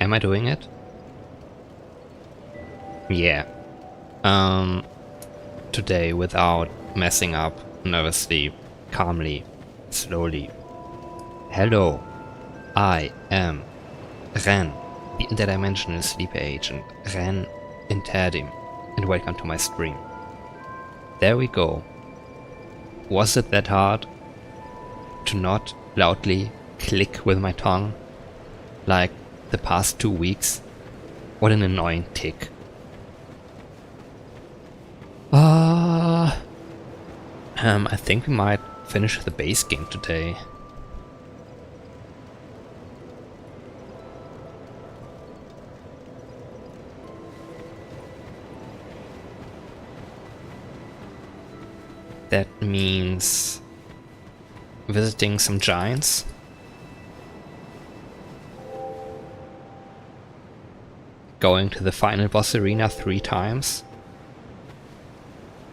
Am I doing it? Yeah. Today without messing up, nervously, calmly, slowly. Hello, I am Ren, the interdimensional sleeper agent, Ren Interdim, and welcome to my stream. There we go. Was it that hard to not loudly click with my tongue like the past 2 weeks? What an annoying tick. I think we might finish the base game today. That means visiting some giants. Going to the final boss arena 3 times.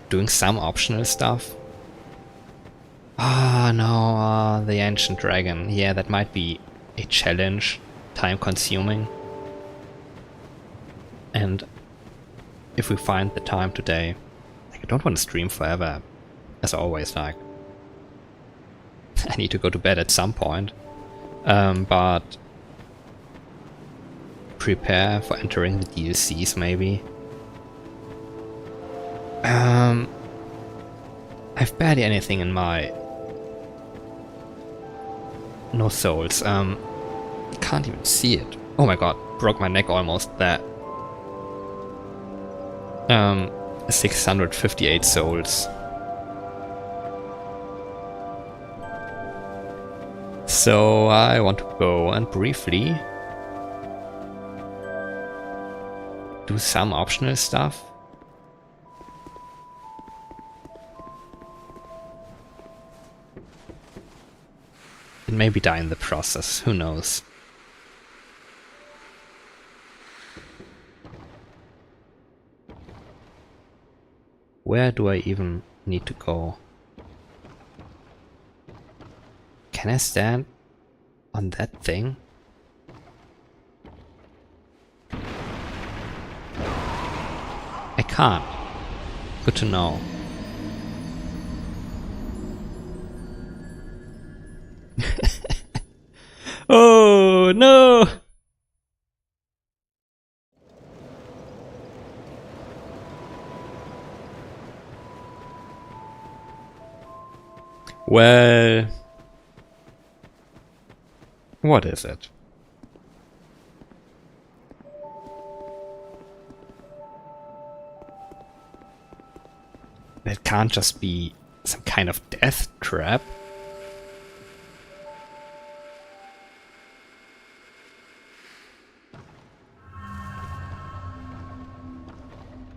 Doing some optional stuff. Ah, no, the ancient dragon. Yeah, that might be a challenge, time consuming. And if we find the time today, like, I don't want to stream forever, as always, like, I need to go to bed at some point, but prepare for entering the DLCs maybe. I've barely anything in my no souls. Can't even see it. Oh my god, broke my neck almost there. 658 souls. So I want to go and briefly do some optional stuff. And maybe die in the process, who knows. Where do I even need to go? Can I stand on that thing? I can't. Good to know. Oh no! Well, what is it? It can't just be some kind of death trap.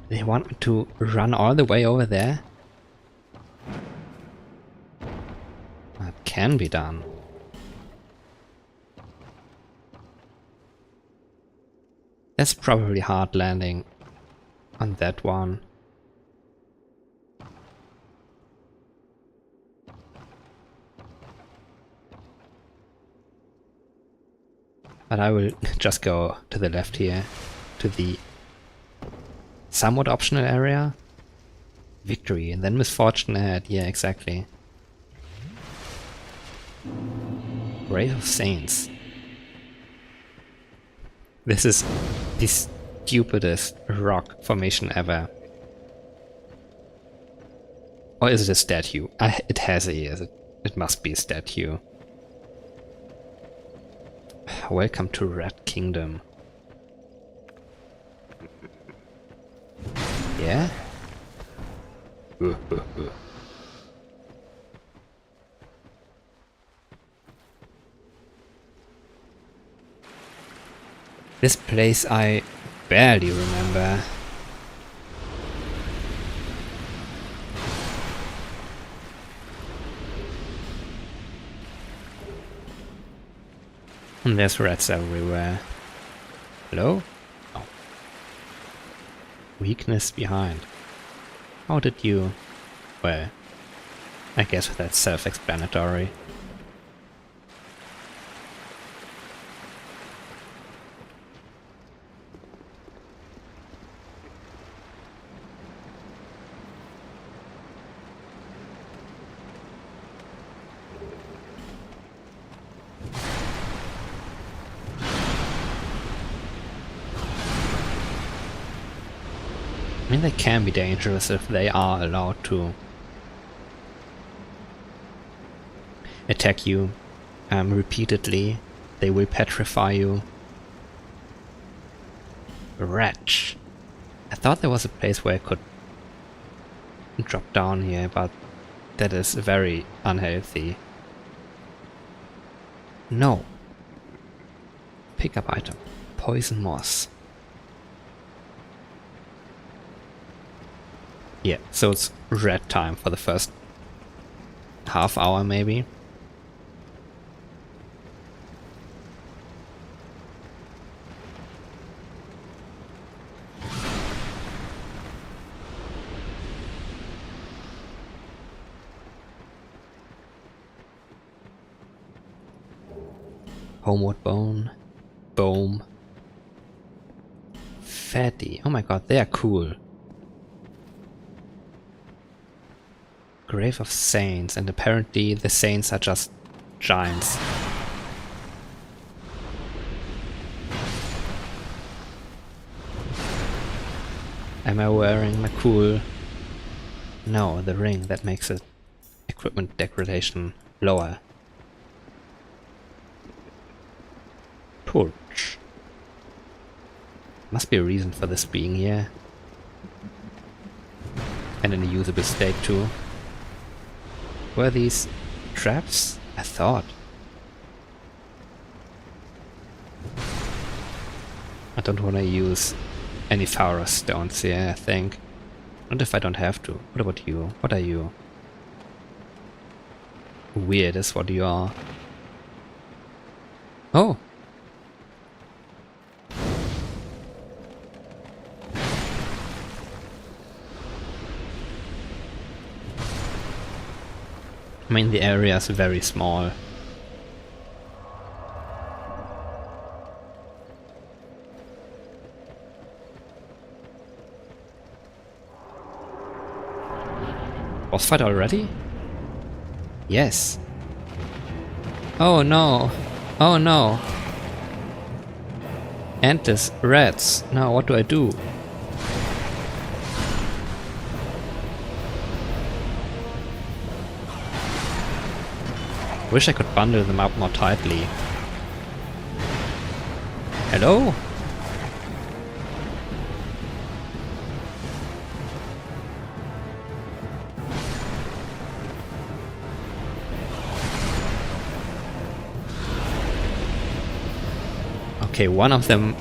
They want me to run all the way over there? That can be done. That's probably hard landing on that one. But I will just go to the left here, to the somewhat optional area. Victory, and then misfortune ahead. Yeah, exactly. Grave of Saints. This is the stupidest rock formation ever. Or is it a statue? It has a ears. It must be a statue. Welcome to Red Kingdom. Yeah? This place I barely remember. And there's rats everywhere. Hello? Oh. Weakness behind. How did you... Well, I guess that's self-explanatory. I mean, they can be dangerous if they are allowed to attack you repeatedly. They will petrify you. Wretch. I thought there was a place where I could drop down here, but that is very unhealthy. No. Pick up item. Poison moss. Yeah, so it's red time for the first half hour maybe. Homeward bone. Boom. Fatty. Oh my god, they are cool. Grave of Saints, and apparently the Saints are just giants. Am I wearing my cool... No, the ring that makes it equipment degradation lower. Torch. Must be a reason for this being here. And in a usable state too. Were these traps? I thought. I don't want to use any Pharaoh stones here, I think. Not if I don't have to. What about you? What are you? Weird is what you are. Oh! I mean, the area is very small. Boss fight already? Yes. Oh no. Oh no. Antis, rats. Now what do I do? Wish I could bundle them up more tightly. Hello? Okay, one of them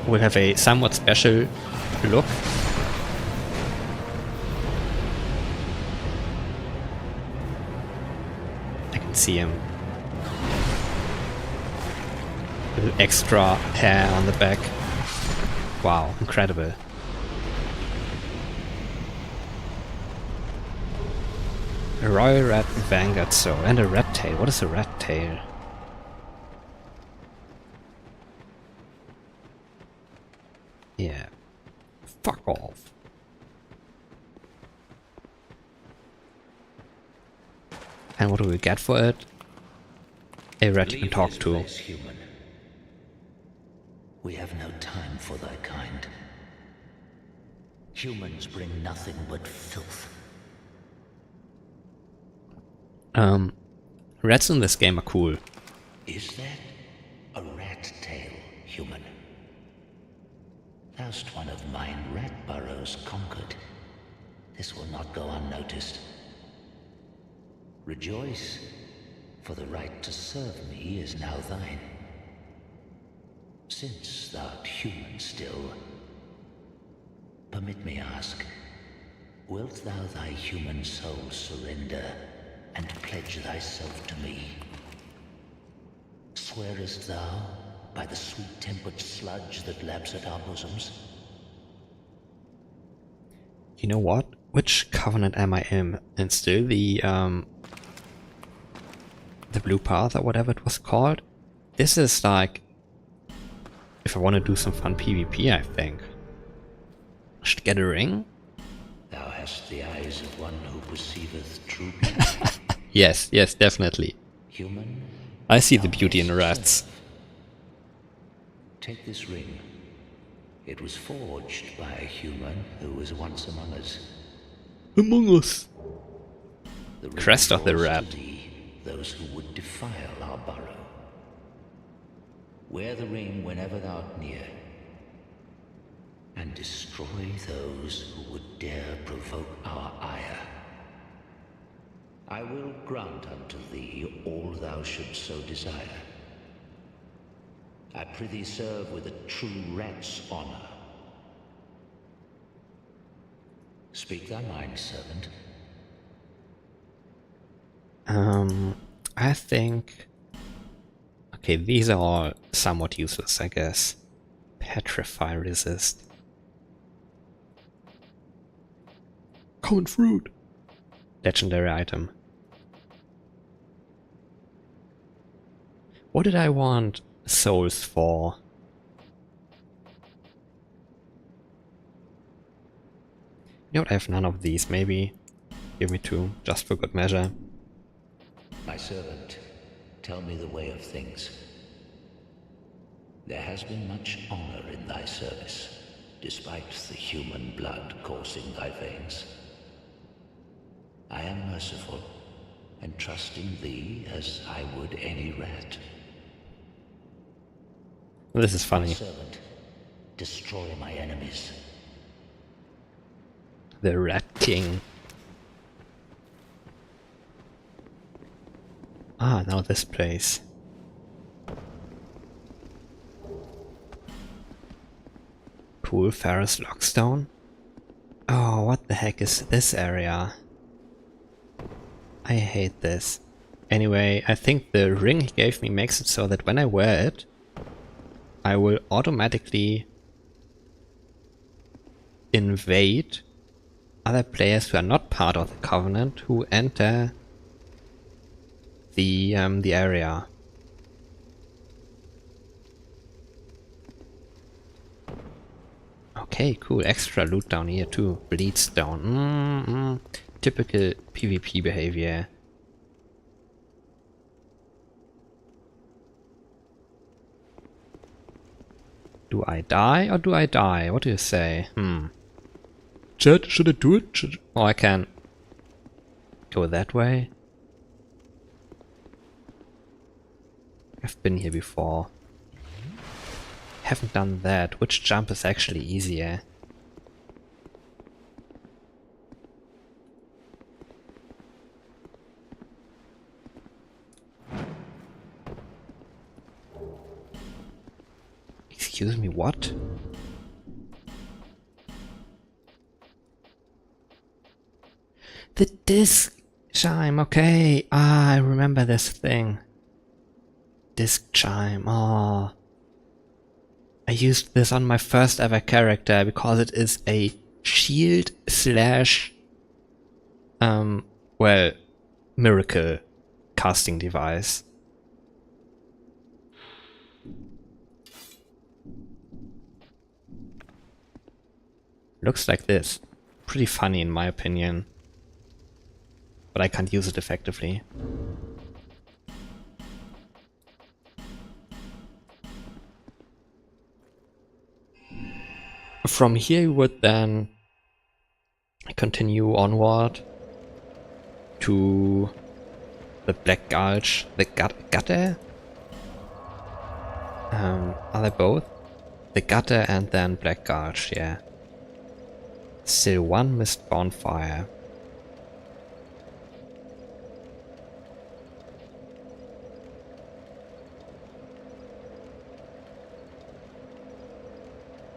will have a somewhat special look. See him. Little extra hair on the back. Wow, incredible. A royal red vanguard soul and a red tail. What is a red tail? Yeah. Fuck off. And what do we get for it? A rat you can talk to. Human. We have no time for thy kind. Humans bring nothing but filth. Rats in this game are cool. Is that a rat tail, human? Thou'st one of mine rat burrows conquered. This will not go unnoticed. Rejoice, for the right to serve me is now thine. Since thou'rt human still, permit me ask, wilt thou thy human soul surrender and pledge thyself to me? Swearest thou by the sweet-tempered sludge that laps at our bosoms? You know what? Which covenant am I in? And still the blue path or whatever it was called? This is like, if I want to do some fun PvP, I think. I should get a ring? Thou hast the eyes of one who perceiveth true beauty. Yes, yes, definitely. Human, I see the beauty in rats. take this ring. It was forged by a human who was once among us. Among us. The ring Crest of the draws rat. to thee those who would defile our burrow. Wear the ring whenever thou art near, and destroy those who would dare provoke our ire. I will grant unto thee all thou shouldst so desire. I prithee serve with a true rat's honor. Speak thy mind, servant. I think... Okay, these are all somewhat useless, I guess. Petrify resist. Common fruit. Legendary item. What did I want souls for? You know what, I have none of these. Maybe give me two, just for good measure. My servant, tell me the way of things. There has been much honor in thy service, despite the human blood coursing thy veins. I am merciful, and trust in thee as I would any rat. This is funny. My servant, destroy my enemies. The Rat King. Ah, now this place. Pool Ferris Lockstone? Oh, what the heck is this area? I hate this. Anyway, I think the ring he gave me makes it so that when I wear it, I will automatically invade other players who are not part of the Covenant who enter the area. Okay, cool. Extra loot down here too. Bleedstone. Typical PvP behavior. Do I die or do I die? What do you say? Chat, should I do it? Oh, I can go that way. I've been here before. Haven't done that. Which jump is actually easier? Excuse me, what? The disc chime, okay. Ah, I remember this thing. Disc chime, oh. I used this on my first ever character because it is a shield slash, well, miracle casting device. Looks like this. Pretty funny in my opinion. But I can't use it effectively. From here you would then continue onward to the Black Gulch, the gutter? Are they both? The gutter and then Black Gulch, yeah. Still one missed bonfire.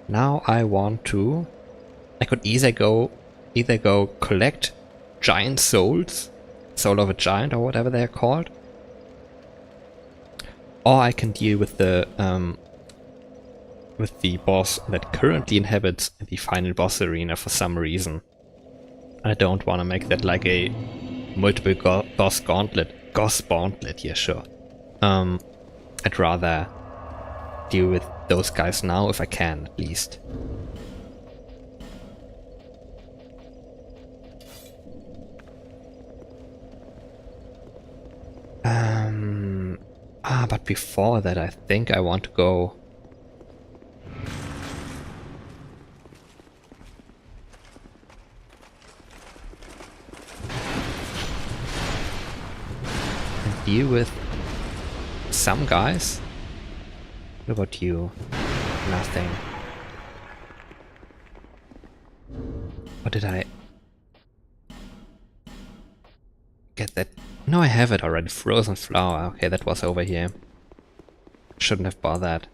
Now I want to... I could either go collect giant souls, soul of a giant or whatever they are called, or I can deal with the boss that currently inhabits the final boss arena for some reason. I don't want to make that like a multiple boss gauntlet. Yeah, sure. I'd rather deal with those guys now if I can, at least. But before that I think I want to go deal with some guys. What about you? Nothing. Or did I get that? No, I have it already. Frozen flower. Okay, that was over here. Shouldn't have bothered.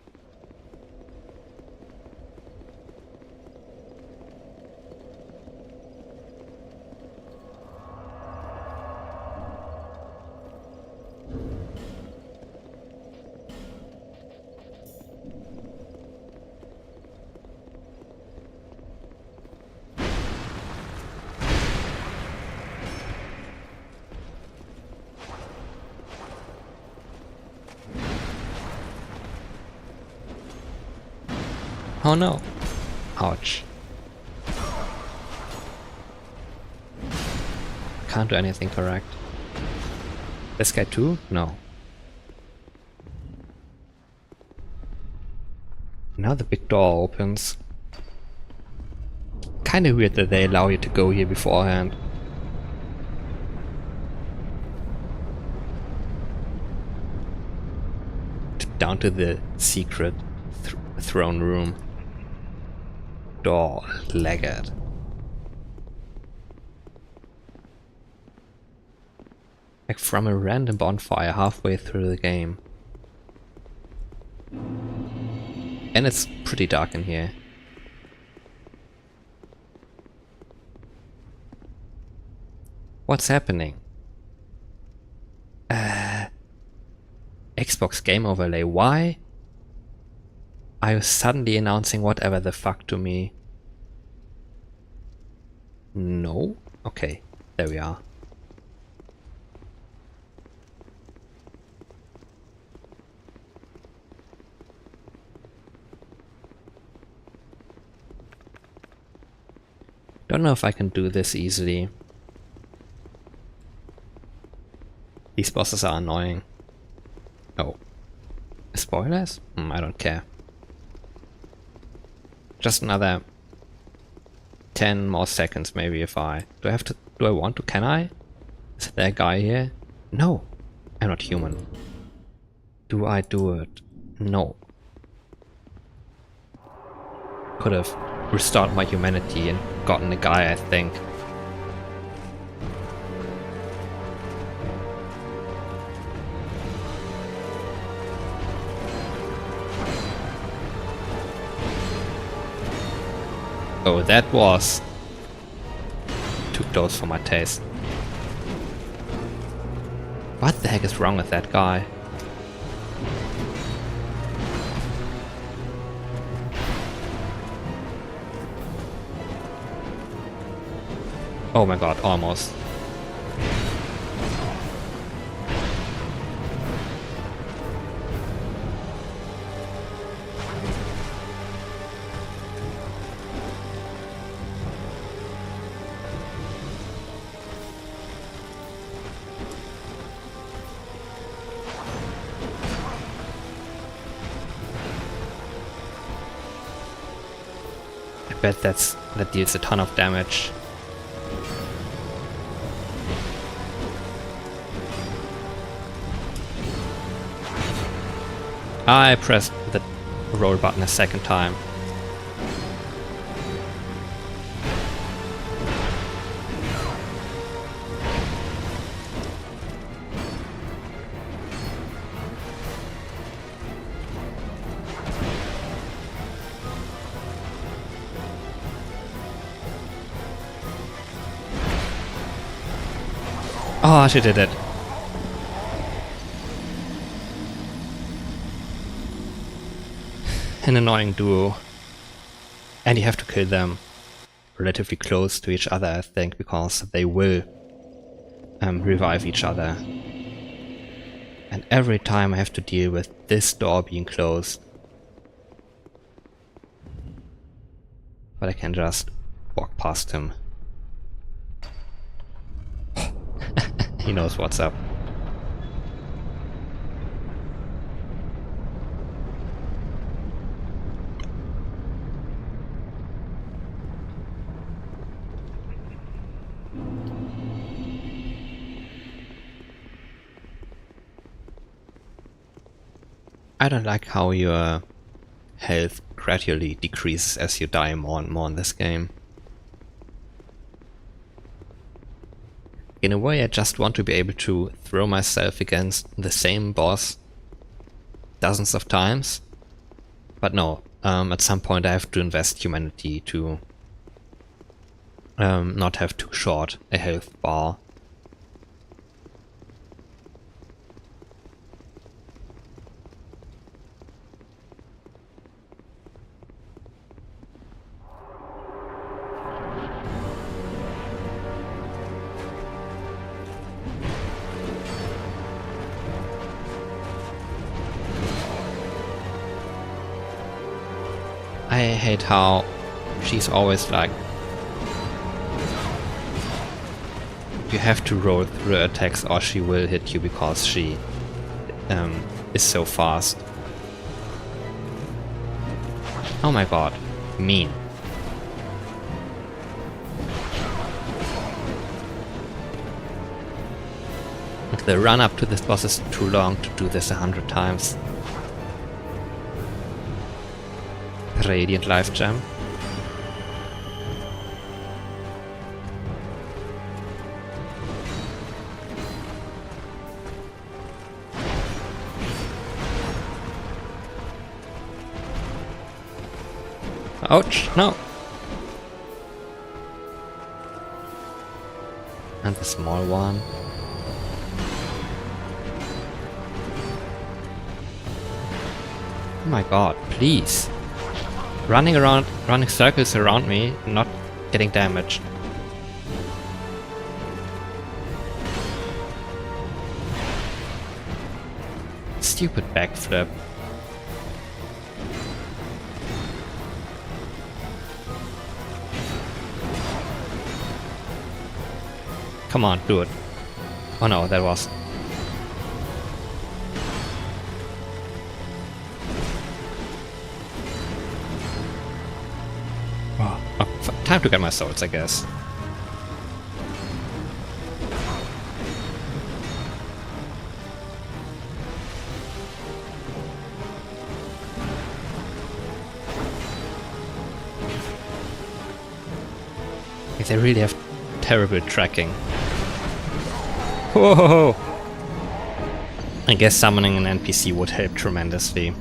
Oh no. Ouch. Can't do anything correct. This guy too? No. Now the big door opens. Kinda weird that they allow you to go here beforehand. Down to the secret throne room. Door legged. Like from a random bonfire halfway through the game. And it's pretty dark in here. What's happening? Xbox game overlay. Why are you suddenly announcing whatever the fuck to me? No? Okay, there we are. Don't know if I can do this easily. These bosses are annoying. Oh. Spoilers? I don't care. Just another 10 more seconds maybe if I... Do I want to? Can I? Is there a guy here? No! I'm not human. Do I do it? No. Could have restored my humanity and gotten a guy, I think. Oh, that was too close for my taste. What the heck is wrong with that guy? Oh my god, almost. I bet that deals a ton of damage. I pressed the roll button a second time. Oh, she did it. An annoying duo. And you have to kill them relatively close to each other, I think, because they will revive each other. And every time I have to deal with this door being closed. But I can just walk past him. He knows what's up. I don't like how your health gradually decreases as you die more and more in this game. In a way, I just want to be able to throw myself against the same boss dozens of times. But no, at some point I have to invest humanity to not have too short a health bar. I hate how she's always like, you have to roll through her attacks or she will hit you because she is so fast. Oh my god, mean. The run up to this boss is too long to do this 100 times. Radiant Life Gem. Ouch, no! And the small one. Oh my god, please! Running circles around me, not getting damaged. Stupid backflip. Come on, do it. Oh no, that was... time to get my swords, I guess. They really have terrible tracking. Whoa! I guess summoning an NPC would help tremendously.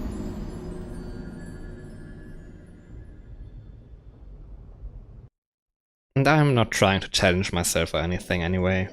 And I'm not trying to challenge myself or anything anyway.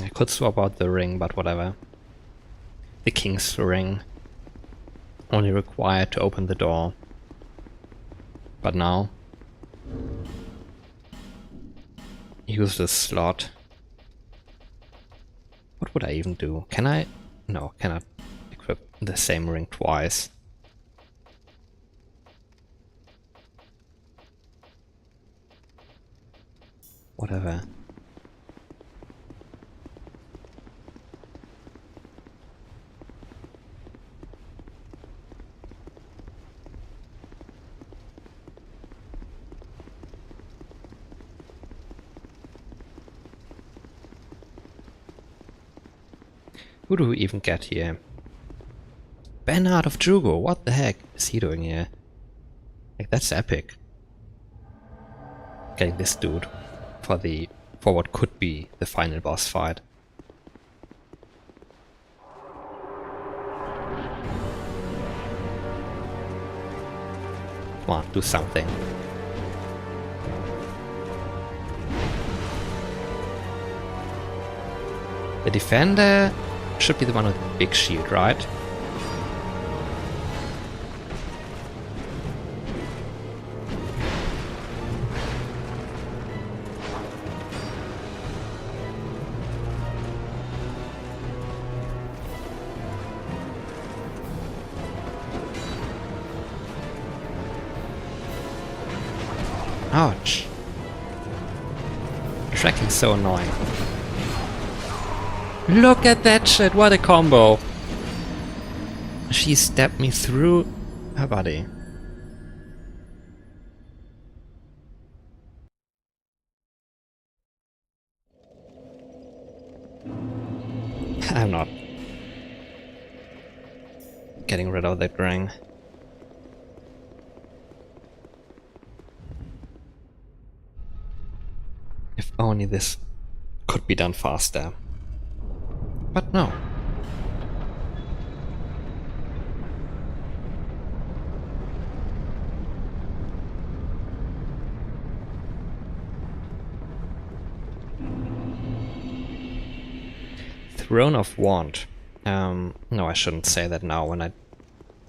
I could swap out the ring, but whatever. The king's ring. Only required to open the door. But now... use this slot. What would I even do? Can I... No, cannot equip the same ring twice. Whatever. Who do we even get here? Bernard of Jugo, what the heck is he doing here? Like, that's epic. Getting this dude for what could be the final boss fight. Come on, do something. The defender should be the one with the big shield, right? Ouch. Tracking's so annoying. Look at that shit, what a combo! She stabbed me through her body. I'm not getting rid of that ring. If only this could be done faster. But no. Throne of Wand. No, I shouldn't say that now when I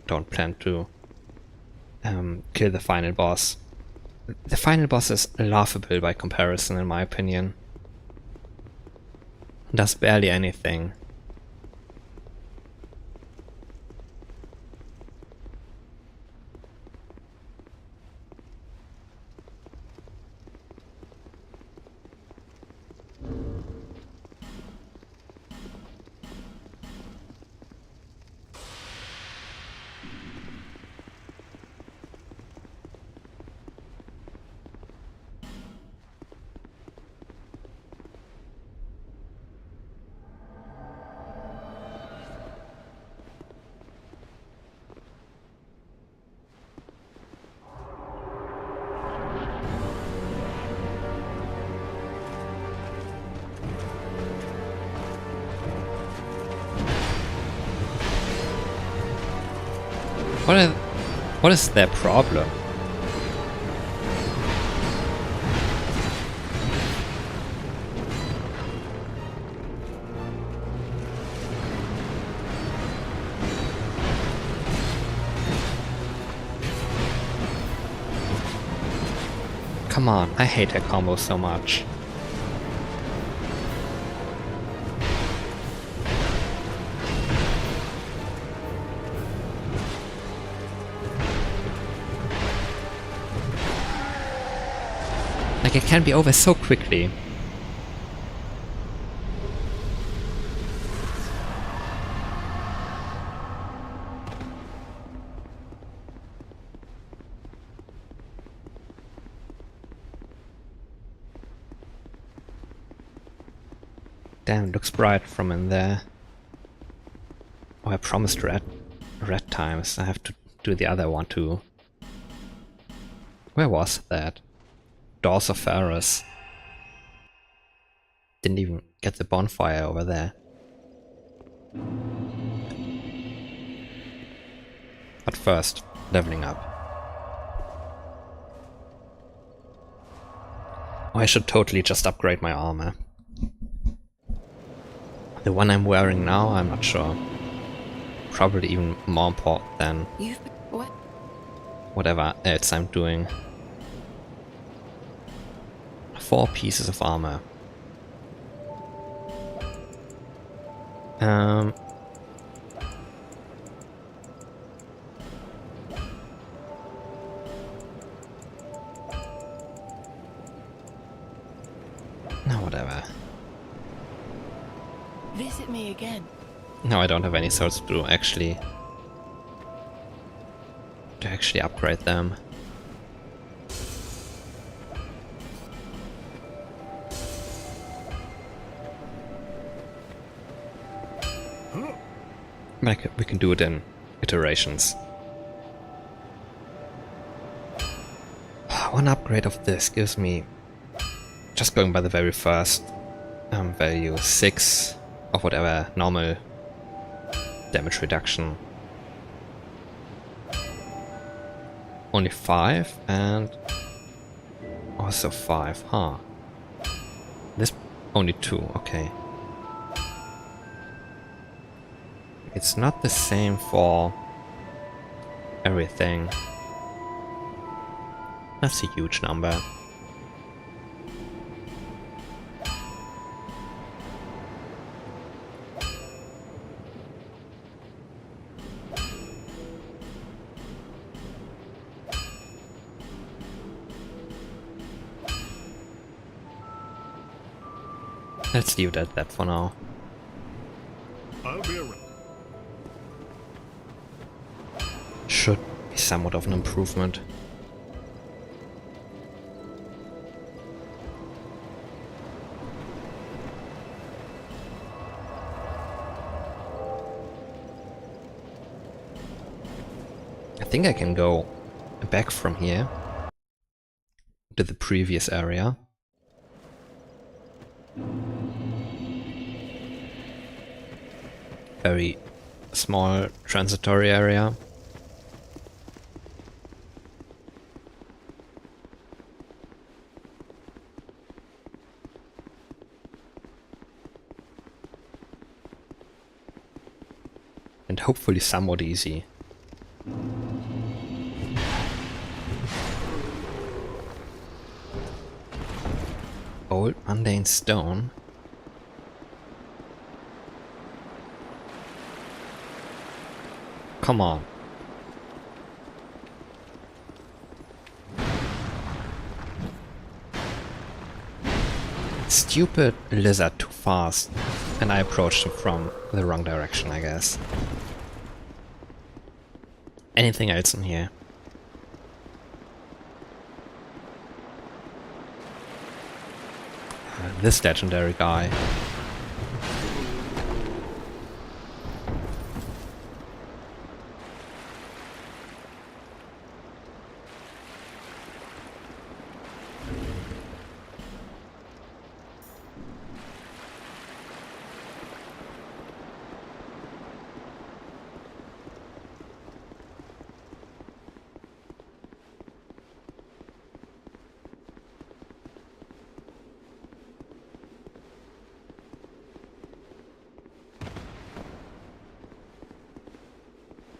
don't plan to kill the final boss. The final boss is laughable by comparison, in my opinion. Does barely anything. What is their problem? Come on, I hate her combo so much. Like, it can be over so quickly. Damn, looks bright from in there. Oh, I promised red times. I have to do the other one too. Where was that? Doors of Ferris. Didn't even get the bonfire over there. But first, leveling up. Oh, I should totally just upgrade my armor. The one I'm wearing now, I'm not sure. Probably even more important than whatever else I'm doing. 4 pieces of armor. No, whatever. Visit me again. No, I don't have any swords to actually upgrade them. But we can do it in iterations. One upgrade of this gives me, just going by the very first value, 6 of whatever normal damage reduction. Only 5 and also 5, huh? This only 2, okay. It's not the same for everything. That's a huge number. Let's leave it at that for now. I'll be around. Should be somewhat of an improvement. I think I can go back from here to the previous area. Very small transitory area. And hopefully somewhat easy. Old mundane stone. Come on. Stupid lizard too fast. And I approached him from the wrong direction, I guess. Anything else in here? This legendary guy.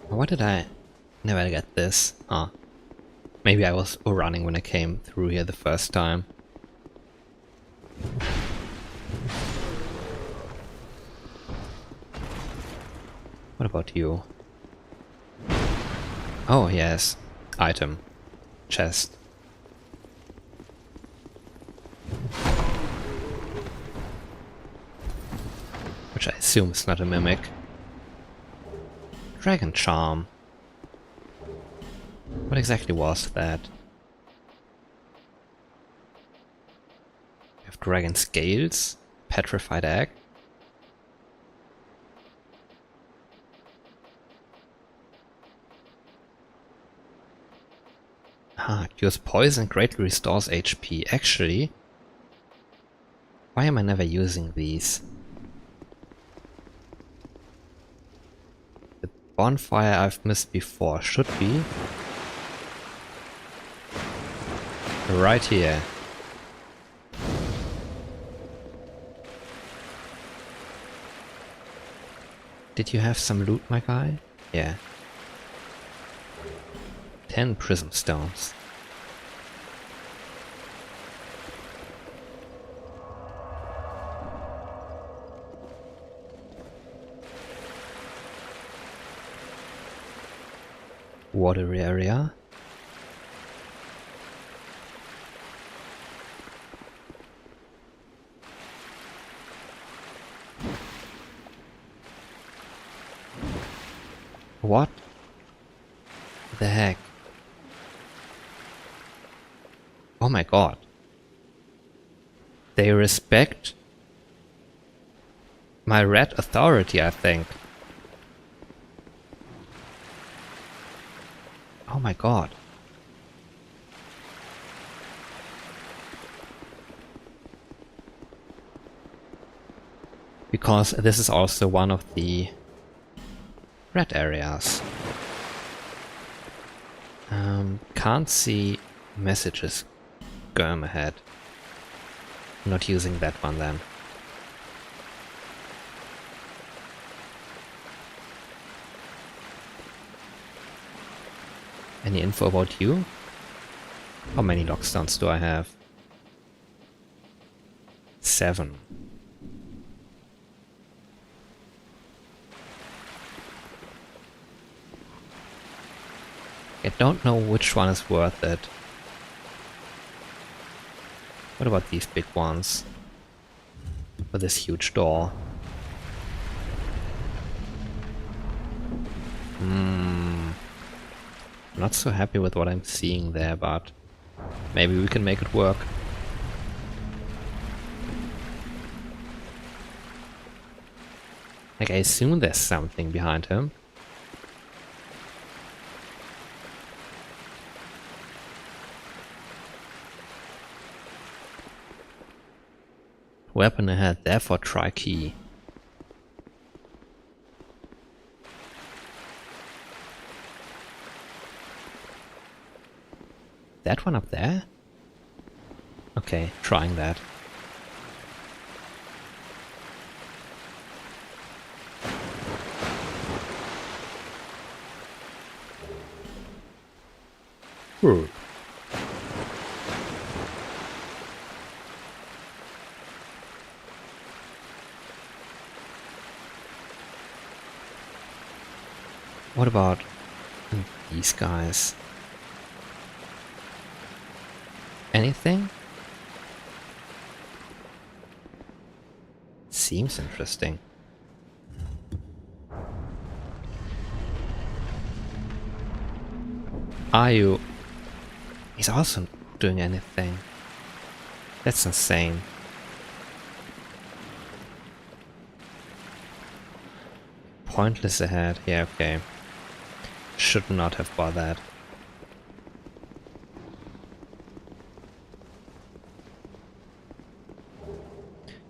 Why did I never get this? Oh. Maybe I was running when I came through here the first time. What about you? Oh yes. Item. Chest. Which I assume is not a mimic. Dragon Charm. What exactly was that? We have dragon scales, petrified egg. Ah, cures poison, greatly restores HP. Actually, why am I never using these? Bonfire I've missed before, should be right here. Did you have some loot, my guy? Yeah. 10 prism stones. Water area. What the heck? Oh my god. They respect my red authority, I think. Oh my god. Because this is also one of the red areas. Can't see messages. Germ ahead. Not using that one then. Any info about you? How many lockstones do I have? 7. I don't know which one is worth it. What about these big ones? with this huge door. Not so happy with what I'm seeing there, but maybe we can make it work. Like, I assume there's something behind him. Weapon ahead, therefore try key. That one up there? Okay, trying that. Ooh. What about these guys? Anything? Seems interesting. Are you? He's also not doing anything. That's insane. Pointless ahead. Yeah, okay. Should not have bothered.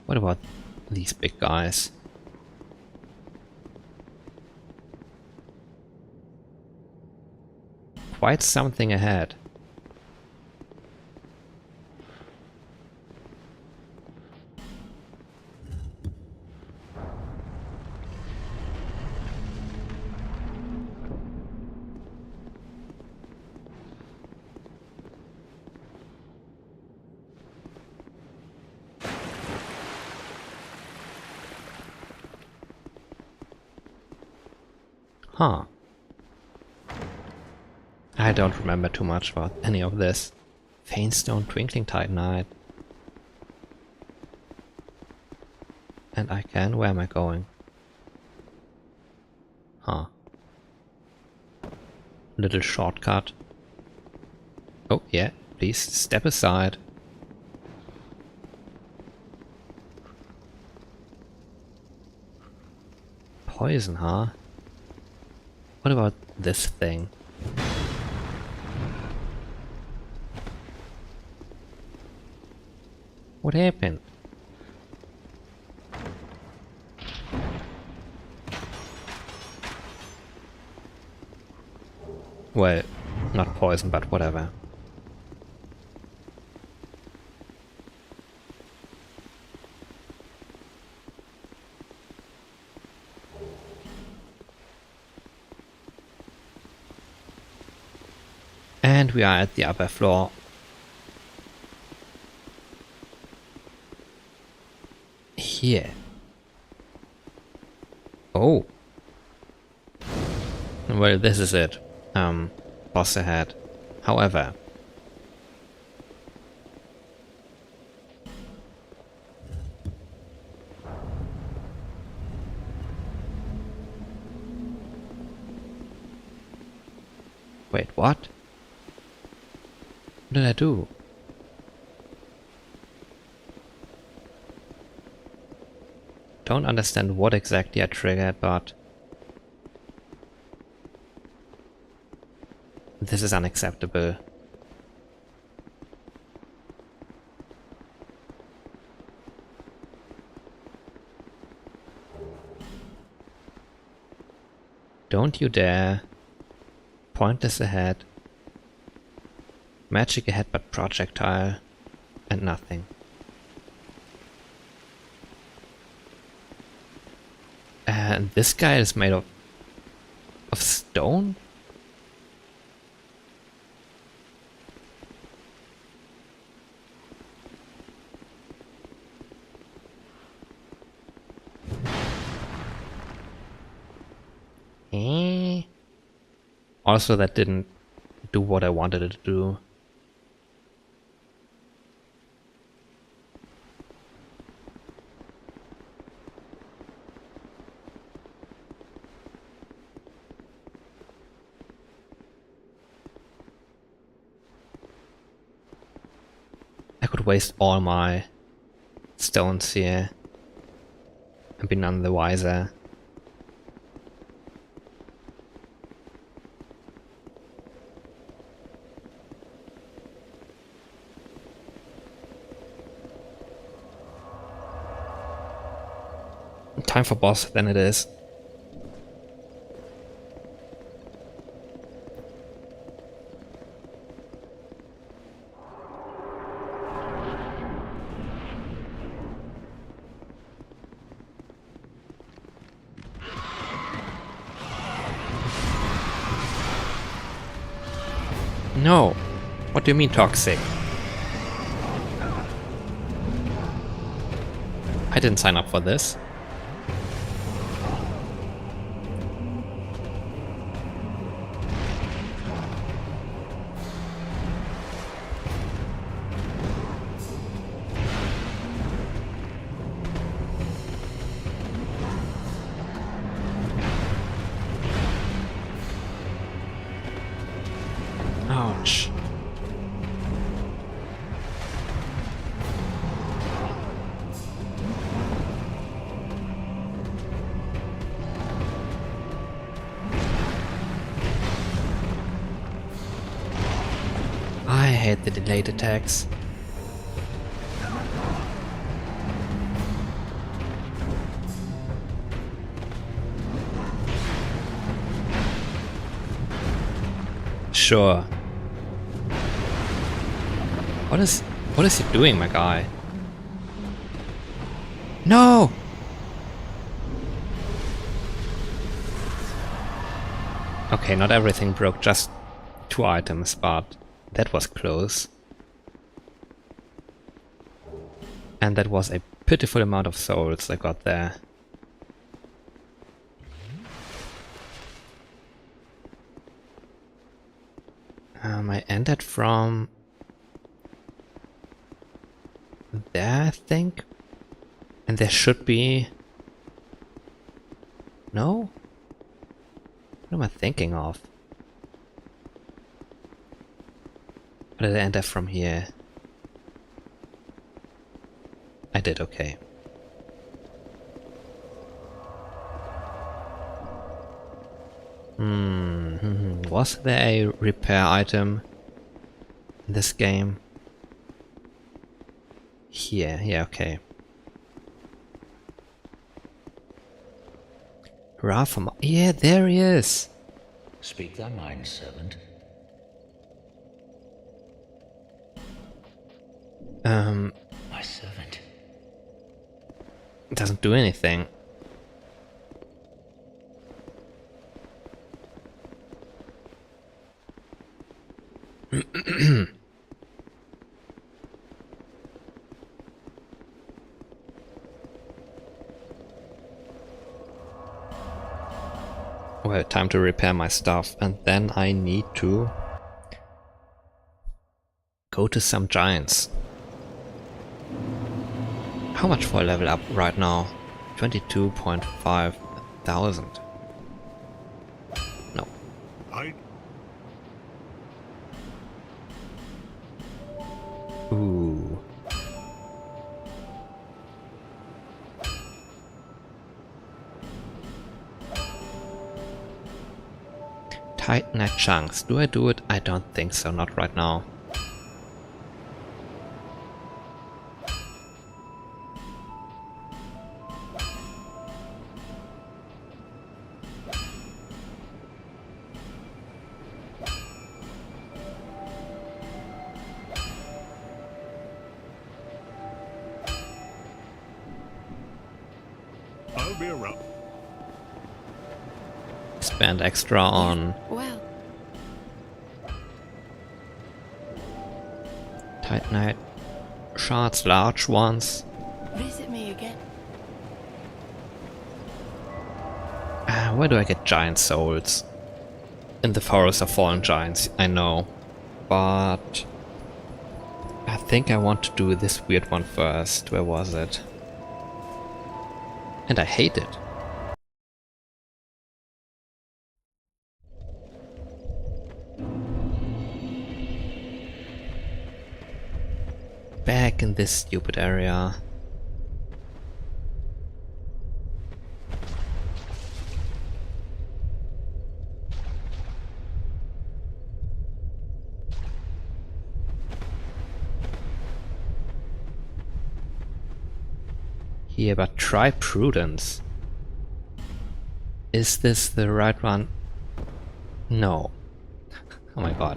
What about these big guys? Quite something ahead. Huh. I don't remember too much about any of this. Faint stone, twinkling titanite. And I can? Where am I going? Huh. Little shortcut. Oh, yeah. Please step aside. Poison, huh? What about this thing? What happened? Well, not poison, but whatever. And we are at the upper floor. Here. Oh. Well, this is it. Boss ahead. However. Wait, what? What did I do? Don't understand what exactly I triggered, but this is unacceptable. Don't you dare. Pointless ahead. Magic ahead but projectile. And nothing. And this guy is made of stone? Also, that didn't do what I wanted it to do. waste all my stones here and be none the wiser. Time for boss, then it is. No! What do you mean toxic? I didn't sign up for this. Ouch. I hate the delayed attacks. Sure. What is he doing, my guy? No! Okay, not everything broke, just 2 items, but that was close. And that was a pitiful amount of souls I got there. I ended from there, I think. And there should be... No? What am I thinking of? Or did I enter from here? I did, okay. Was there a repair item in this game? Here, yeah, okay. Rafa, yeah, there he is. Speak thy mind, servant. My servant. It doesn't do anything. Well, time to repair my stuff, and then I need to go to some giants. How much for a level up right now? 22.5 thousand. No. Ooh. Titanite chunks. Do I do it? I don't think so, not right now. I'll be around. Spend extra on Well, Titanite shards, large ones. visit me again. Where do I get giant souls? In the Forest of Fallen Giants, I know. But I think I want to do this weird one first. Where was it? And I hate it. back in this stupid area. Here, but try prudence. Is this the right one? No. Oh my god.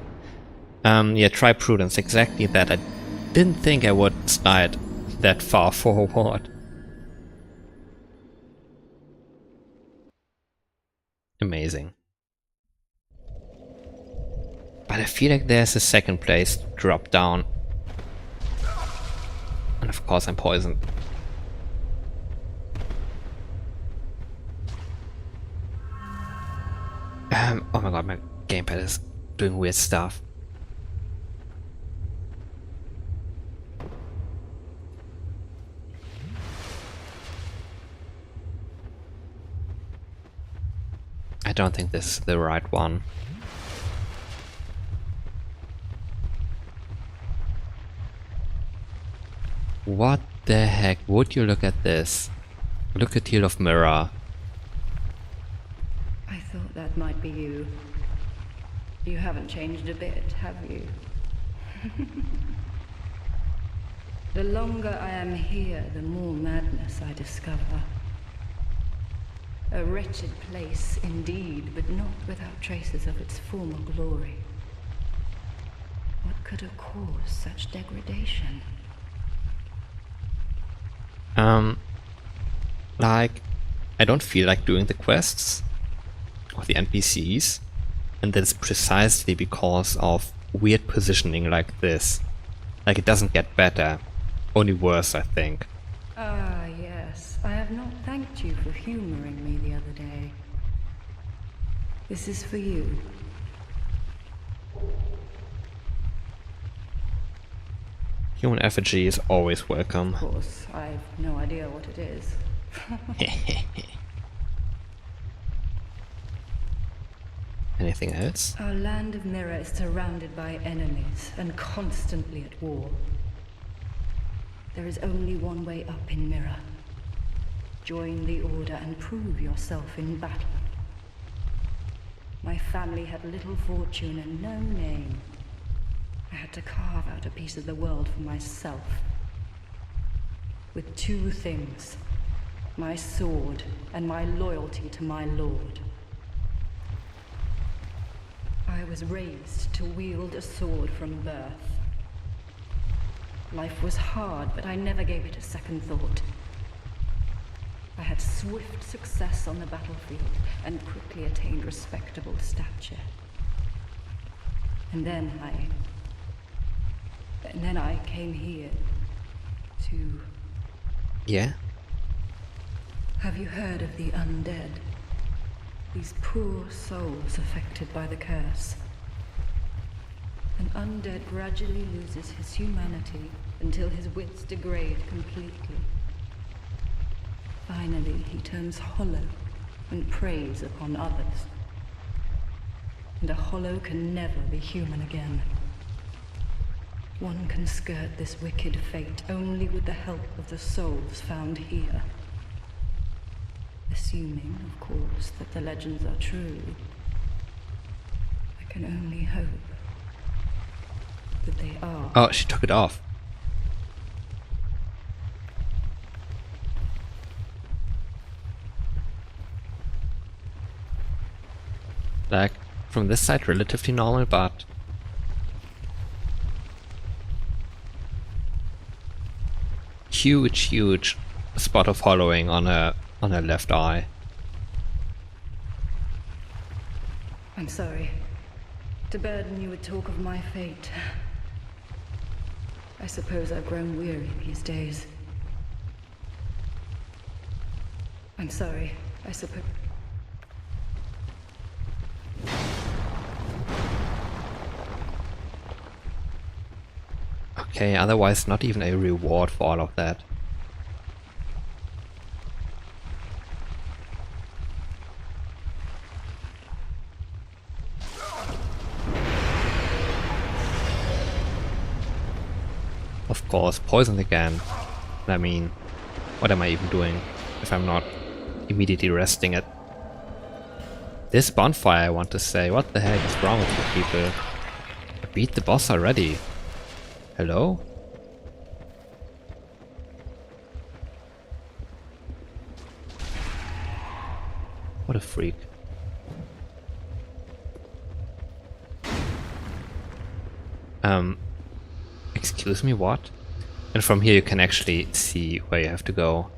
Yeah, try prudence. Exactly that. I didn't think I would slide that far forward. Amazing. But I feel like there's a second place to drop down. And of course I'm poisoned. Oh my god, my gamepad is doing weird stuff. I don't think this is the right one. What the heck? Would you look at this? Look at Teal of Mirror. I thought that might be you. You haven't changed a bit, have you? The longer I am here, the more madness I discover. A wretched place indeed, but not without traces of its former glory. What could have caused such degradation? Like, I don't feel like doing the quests of the NPCs, and that's precisely because of weird positioning like this. Like, it doesn't get better, only worse, I think. Ah, yes. I have not thanked you for humoring me the other day. This is for you. Human effigy is always welcome. Of course, I've no idea what it is. Anything else? Our land of Mirror is surrounded by enemies and constantly at war. There is only one way up in Mirror. Join the Order and prove yourself in battle. My family had little fortune and no name. I had to carve out a piece of the world for myself. With two things. My sword and my loyalty to my lord. I was raised to wield a sword from birth. Life was hard, but I never gave it a second thought. I had swift success on the battlefield and quickly attained respectable stature. And then I came here to... Yeah? Have you heard of the undead? These poor souls affected by the curse. An undead gradually loses his humanity until his wits degrade completely. Finally, he turns hollow and preys upon others. And a hollow can never be human again. One can skirt this wicked fate only with the help of the souls found here. Assuming, of course, that the legends are true. I can only hope that they are. Oh, she took it off. Like, from this side relatively normal, but... huge spot of hollowing on her left eye. I'm sorry to burden you with talk of my fate. I suppose I've grown weary these days. I'm sorry, I suppose... Okay, otherwise not even a reward for all of that. Of course, poisoned again. I mean, what am I even doing if I'm not immediately resting it? This bonfire, I want to say. What the heck is wrong with you people? I beat the boss already. Hello? What a freak. Excuse me, what? And from here you can actually see where you have to go.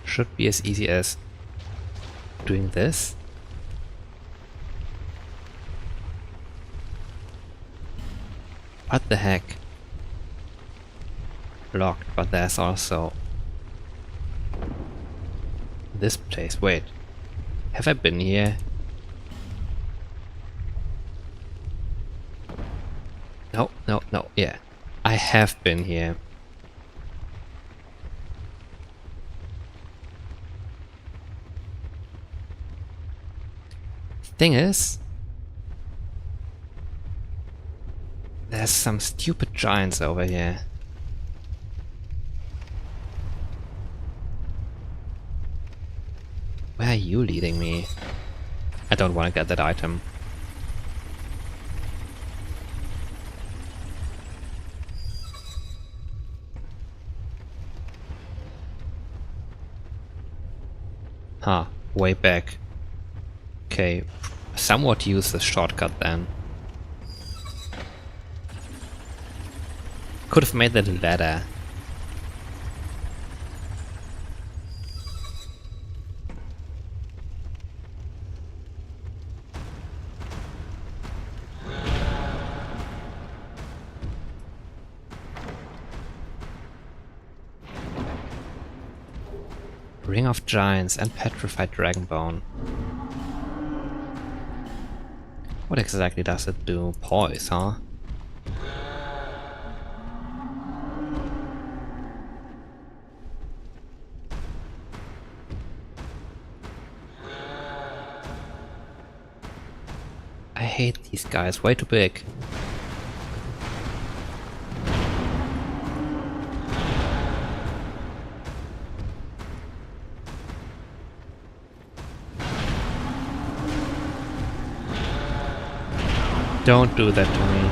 Should be as easy as doing this. What the heck? Locked, but there's also this place. Wait, have I been here? No, no, no, yeah. I have been here. Thing is, there's some stupid giants over here. Where are you leading me? I don't want to get that item. Huh, way back. Okay, somewhat use the shortcut then. Could have made that ladder. Ring of Giants and Petrified Dragonbone. What exactly does it do? Poise, huh? I hate these guys, way too big. Don't do that to me.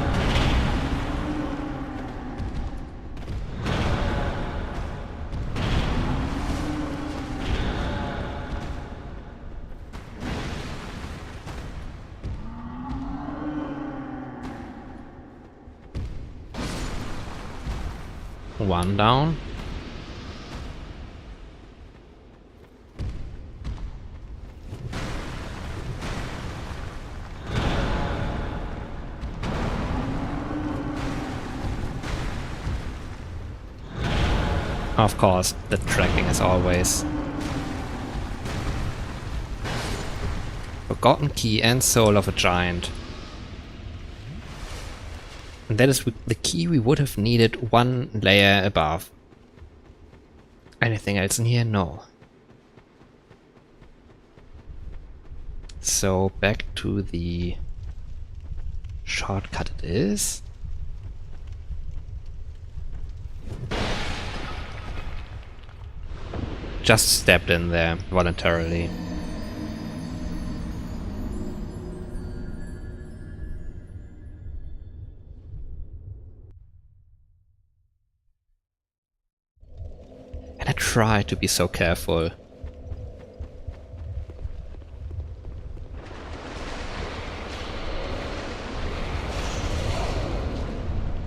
One down. Of course, the tracking as always. Forgotten Key and Soul of a Giant. And that is the key we would have needed one layer above. Anything else in here? No. So back to the shortcut it is. Just stepped in there voluntarily. And I try to be so careful.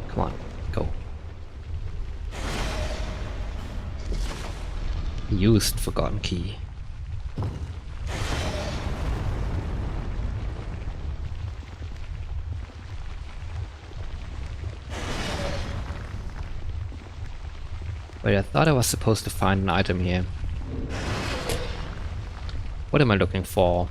Come on, go. Used Forgotten Key. Wait, I thought I was supposed to find an item here. What am I looking for?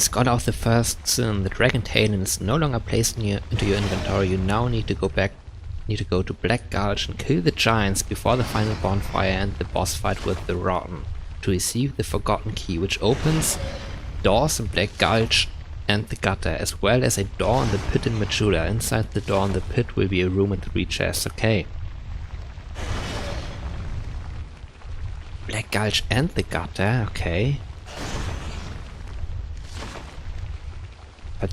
Scholar of the first sin, the Dragon Tail is no longer placed into your inventory. You now need to go to Black Gulch and kill the giants before the final bonfire and the boss fight with the Rotten to receive the Forgotten Key, which opens doors in Black Gulch and the gutter, as well as a door in the pit in Majula. Inside the door in the pit will be a room with 3 chests. Okay. Black Gulch and the gutter, okay. But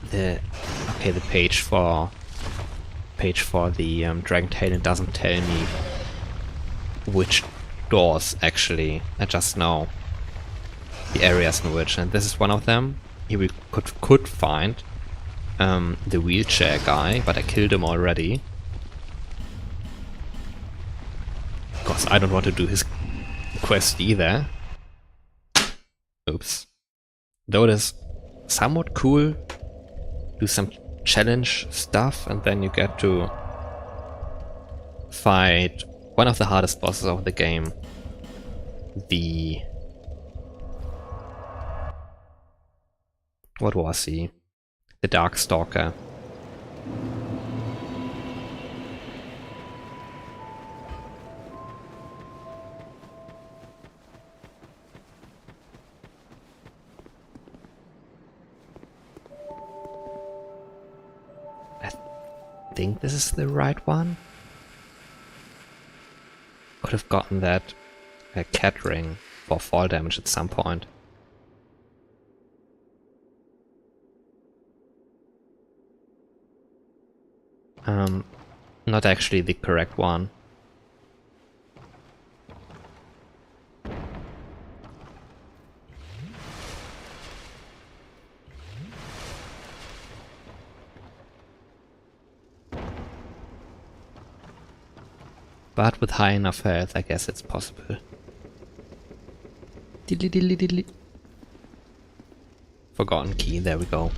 the page for the Dragon Tail doesn't tell me which doors actually. I just know the areas in which, and this is one of them. Here we could find the wheelchair guy, but I killed him already. Because I don't want to do his quest either. Oops. Though it is somewhat cool, do some challenge stuff, and then you get to fight one of the hardest bosses of the game. What was he? The Darkstalker. I think this is the right one. Could have gotten that cat ring for fall damage at some point. Not actually the correct one. But with high enough health, I guess it's possible. Diddly diddly diddly. Forgotten key, there we go.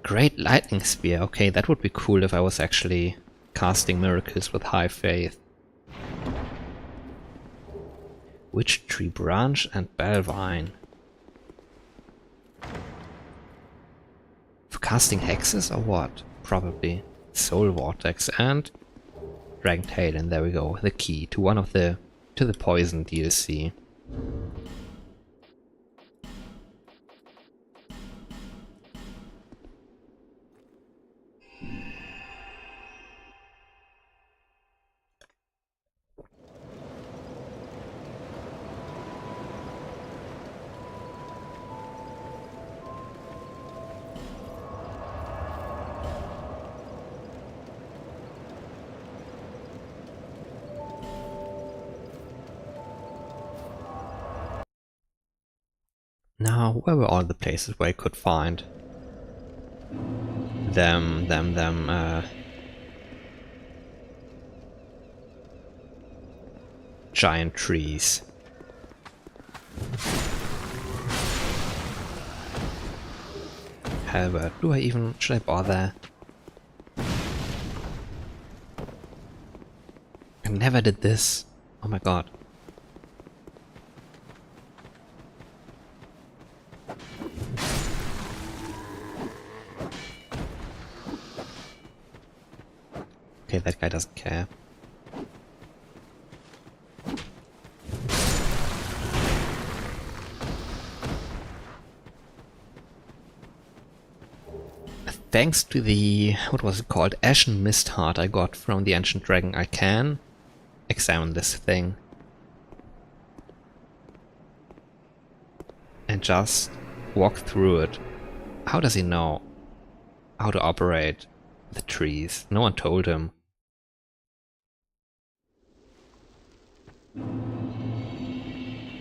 Great lightning spear. Okay, that would be cool if I was actually casting miracles with high faith. Witch tree branch and bellvine. For casting hexes or what? Probably. Soul vortex and Dragon Tail, and there we go. The key to one of the poison DLC. Now, where were all the places where I could find them, giant trees? However, should I bother? I never did this. Oh my god. Okay, that guy doesn't care. Thanks to the, what was it called, Ashen Mist Heart I got from the Ancient Dragon, I can examine this thing. And just walk through it. How does he know how to operate the trees? No one told him.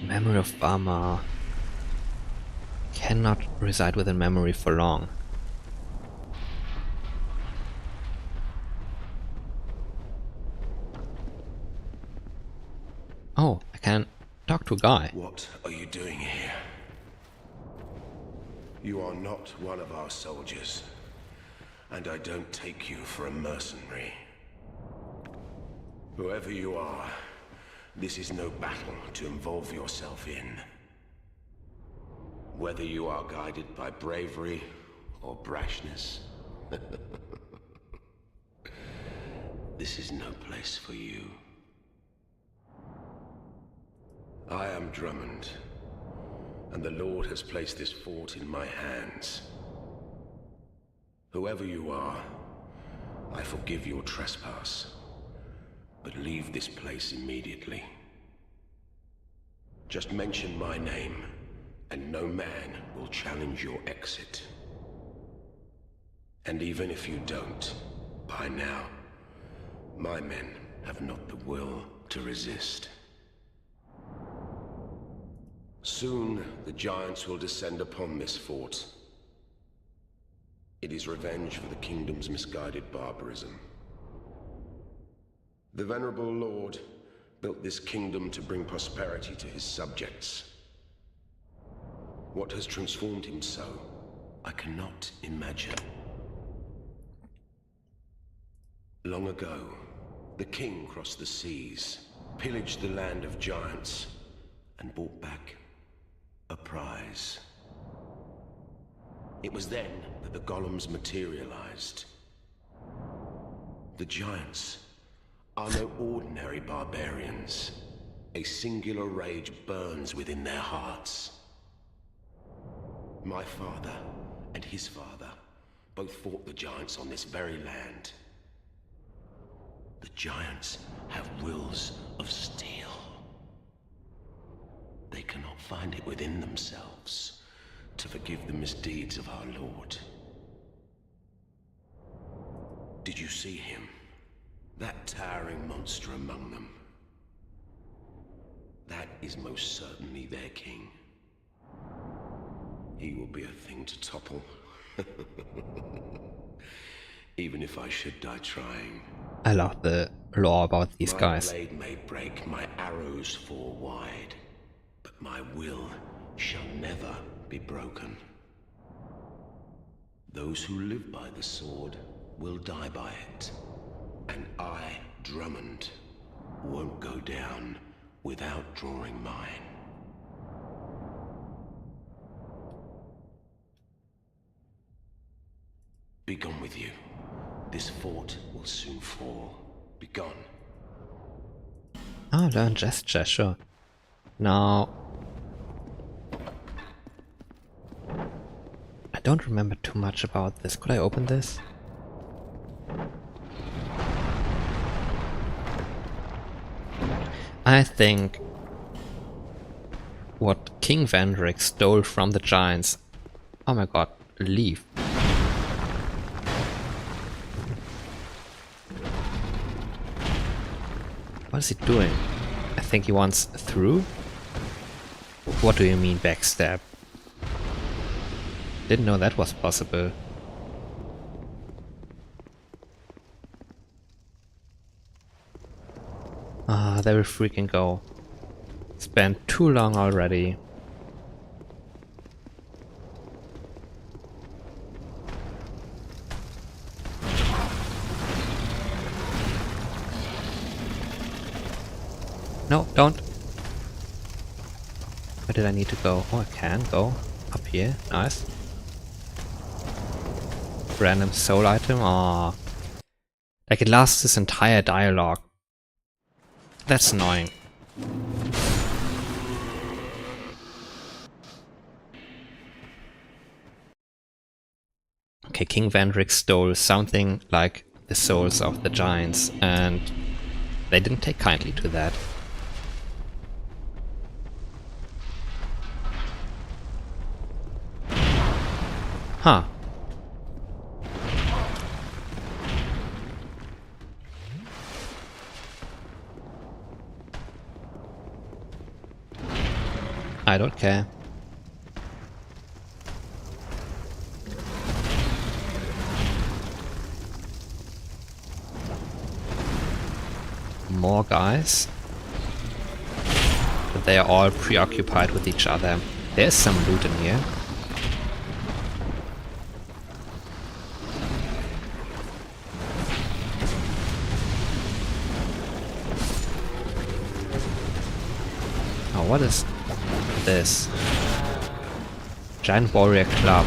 Memory of Bama cannot reside within memory for long. Oh, I can talk to a guy. What are you doing here? You are not one of our soldiers. and I don't take you for a mercenary. Whoever you are, this is no battle to involve yourself in. Whether you are guided by bravery or brashness, this is no place for you. I am Drummond, and the Lord has placed this fort in my hands. Whoever you are, I forgive your trespass, but leave this place immediately. Just mention my name, and no man will challenge your exit. And even if you don't, by now, my men have not the will to resist. Soon, the giants will descend upon this fort. It is revenge for the kingdom's misguided barbarism. The venerable Lord built this kingdom to bring prosperity to his subjects. What has transformed him so, I cannot imagine. Long ago, the king crossed the seas, pillaged the land of giants, and brought back a prize. It was then that the golems materialized. The giants are no ordinary barbarians. A singular rage burns within their hearts. My father and his father both fought the giants on this very land. The giants have wills of steel. They cannot find it within themselves to forgive the misdeeds of our Lord. Did you see him? That towering monster among them. That is most certainly their king. He will be a thing to topple. Even if I should die trying. I love the lore about these guys. My blade may break, my arrows fall wide, but my will shall never be broken. Those who live by the sword will die by it, and I, Drummond, won't go down without drawing mine. Be gone with you. This fort will soon fall. Be gone. Ah, learn gesture, sure. Now... I don't remember too much about this. Could I open this? I think what King Vendrick stole from the giants... Oh my god, leave. What is he doing? I think he wants through? What do you mean backstab? Didn't know that was possible. Ah, there we freaking go. Spent too long already. No, don't. Where did I need to go? Oh, I can go up here. Nice. Random soul item. Aww. Like it lasts this entire dialogue. That's annoying. Okay, King Vendrick stole something like the souls of the giants, and they didn't take kindly to that. Huh. I don't care. More guys. But they are all preoccupied with each other. There's some loot in here. what is this? Giant warrior club.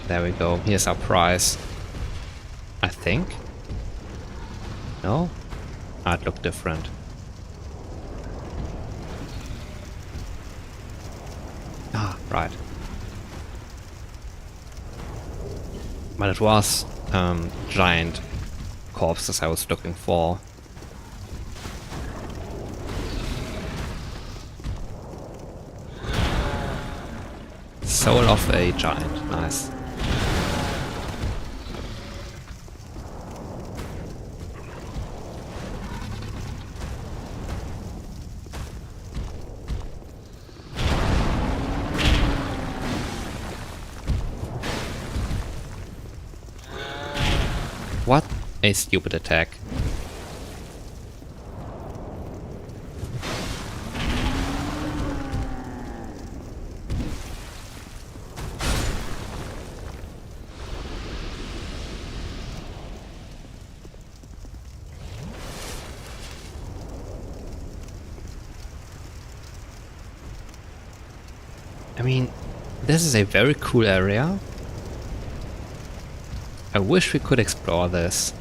There we go. Here's our prize. I think. No? Ah, it looked different. Ah, right. But it was giant corpses I was looking for. Soul of a giant, nice. What a stupid attack. I mean, this is a very cool area. I wish we could explore this.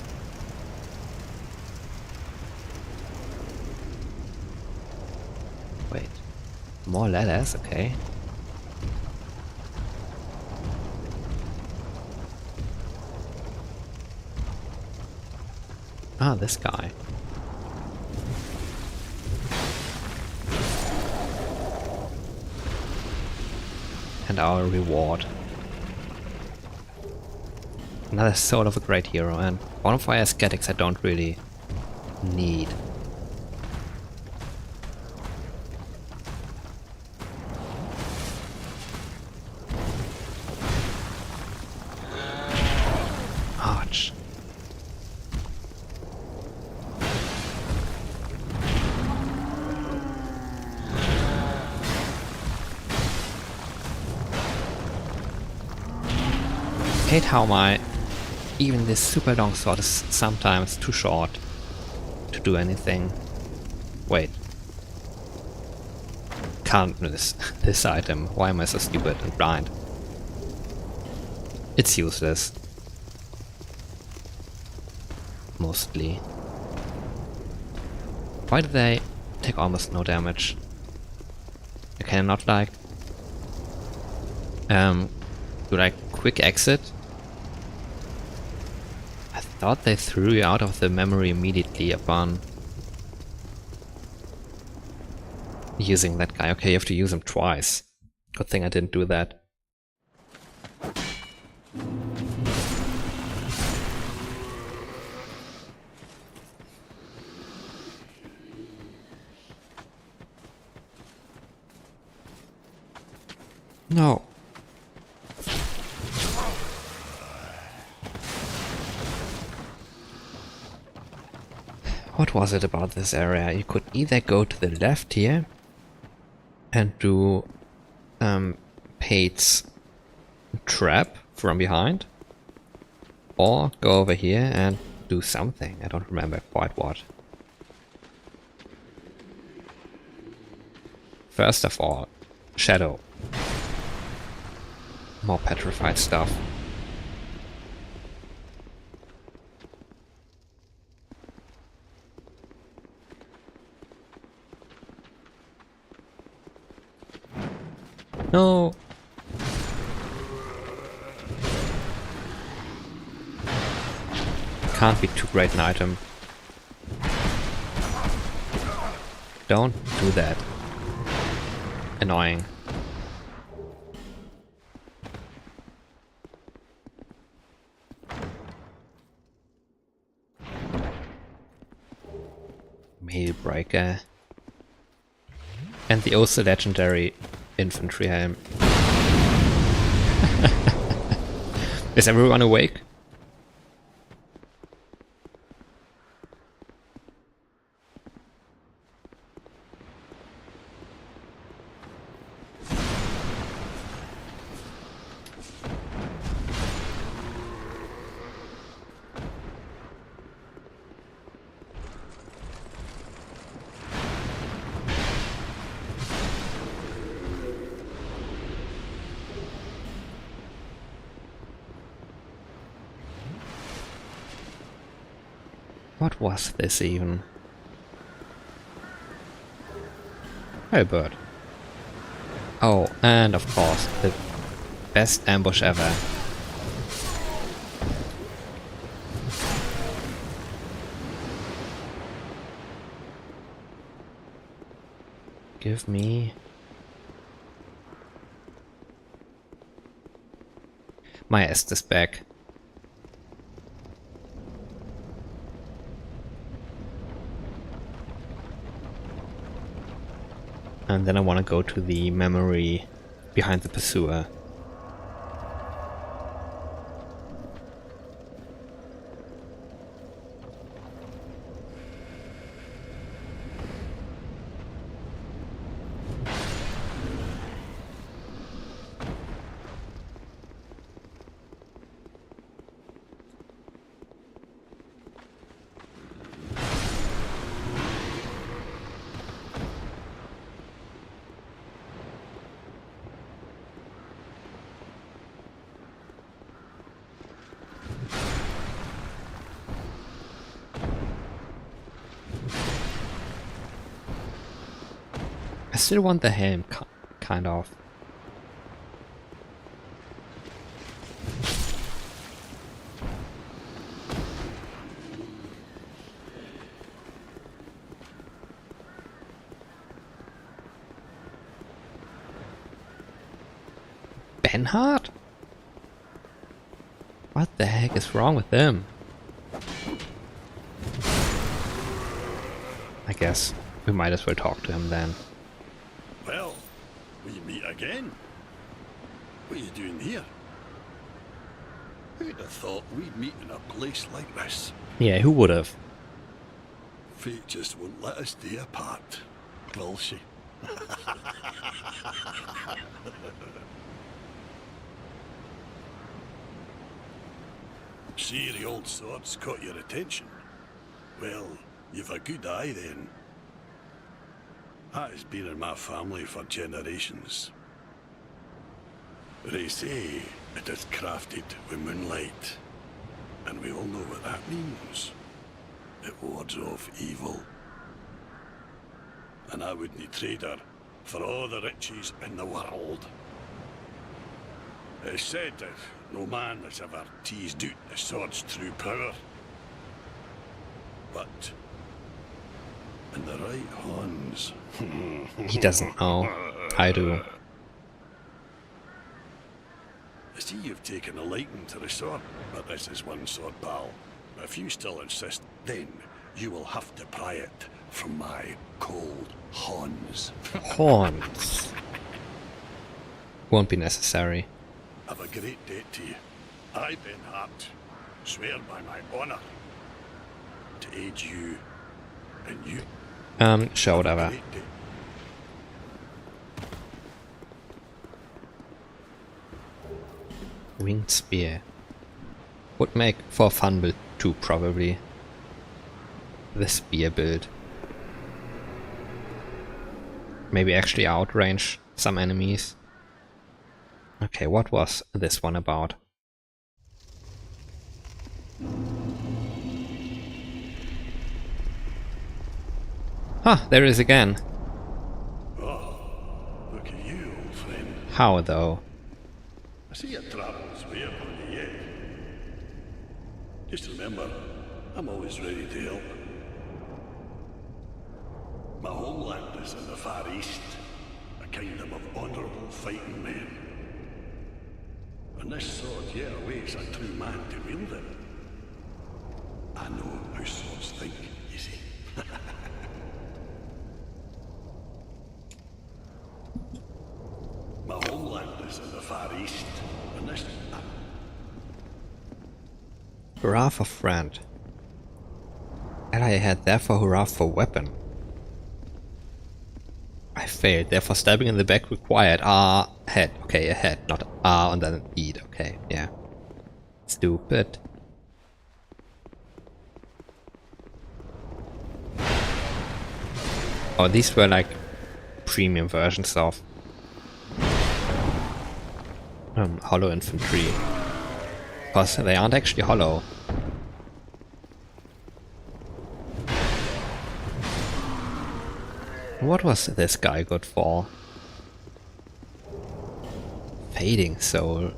Wait. More ladders, okay. Ah, this guy. And our reward. Another soul of a great hero, and bonfire aesthetics I don't really need. Ouch. Hate how even this super long sword is sometimes too short to do anything. Wait. Can't miss this item. Why am I so stupid and blind? It's useless. Mostly. Why do they take almost no damage? I cannot like do like quick exit? I thought they threw you out of the memory immediately upon using that guy. Okay, you have to use him twice. Good thing I didn't do that. No. What was it about this area? You could either go to the left here and do Pate's trap from behind, or go over here and do something. I don't remember quite what. First of all, Shadow. More petrified stuff. No. Can't be too great an item. Don't do that. Annoying. Meal breaker. And the also legendary infantry helm. Is everyone awake? What was this even? Hey, bird. Oh, and of course, the best ambush ever. Give me... my Estes back. And then I want to go to the memory behind the pursuer. I still want the helm, kind of. Benhard? What the heck is wrong with them? I guess we might as well talk to him then. Well, we meet again. What are you doing here? Who'd have thought we'd meet in a place like this? Yeah, who would have? Fate just won't let us stay apart, will she? See, the old sword's caught your attention. Well, you've a good eye then. That has been in my family for generations. They say it is crafted with moonlight, and we all know what that means. It wards off evil. And I wouldn't trade her for all the riches in the world. It's said that no man has ever teased out the sword's true power. But in the right hands... He doesn't know. I do. I see you've taken a liking to the sword, but this is one sword, pal. If you still insist, then you will have to pry it from my cold horns. Horns. Won't be necessary. Have a great day to you. I, Ben Hart, swear by my honor to aid you and you. Sure, whatever. Great day. Winged spear. Would make for a fun build too, probably. The spear build. Maybe actually outrange some enemies. Okay, what was this one about? Ah, there it is again. Oh, look at you, old friend. How though? I see your travels way up on the yet. Just remember, I'm always ready to help. My homeland is in the Far East, a kingdom of honourable fighting men. And this sword yet awaits a true man to wield it. I know how swords think, you see. My homeland is in the Far East, and this... Hurrah for friend. Ally ahead, therefore hurrah for weapon. I failed, therefore stabbing in the back required. Ah, head. Okay, a head, not ah and then eat. Okay, yeah. Stupid. Oh, these were like premium versions of hollow infantry. Because they aren't actually hollow. What was this guy good for? Fading soul.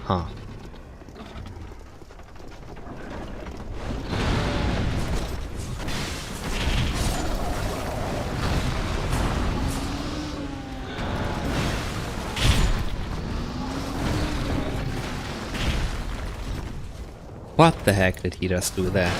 Huh. What the heck did he just do there?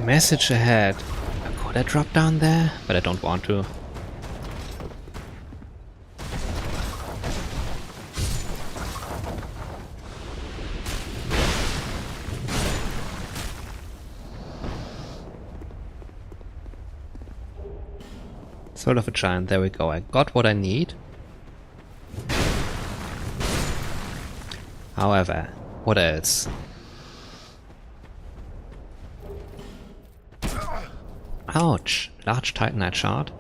Message ahead. Could I drop down there? But I don't want to. Soul of a Giant, there we go. I got what I need. However, what else? Ouch! Large Titanite shard.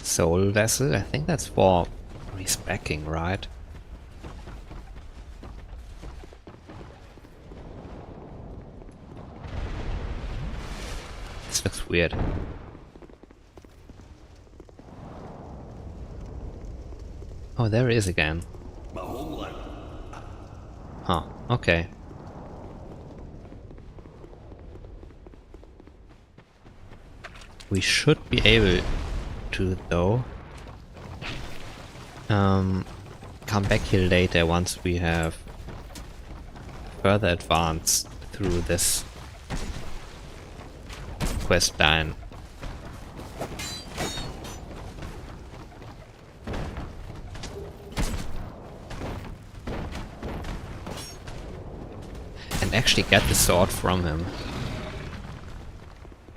Soul vessel, I think that's for respecking, right? This looks weird. Oh, there it is again. My homeland. Huh, okay. We should be able to, though, come back here later once we have further advanced through this quest line. And actually get the sword from him.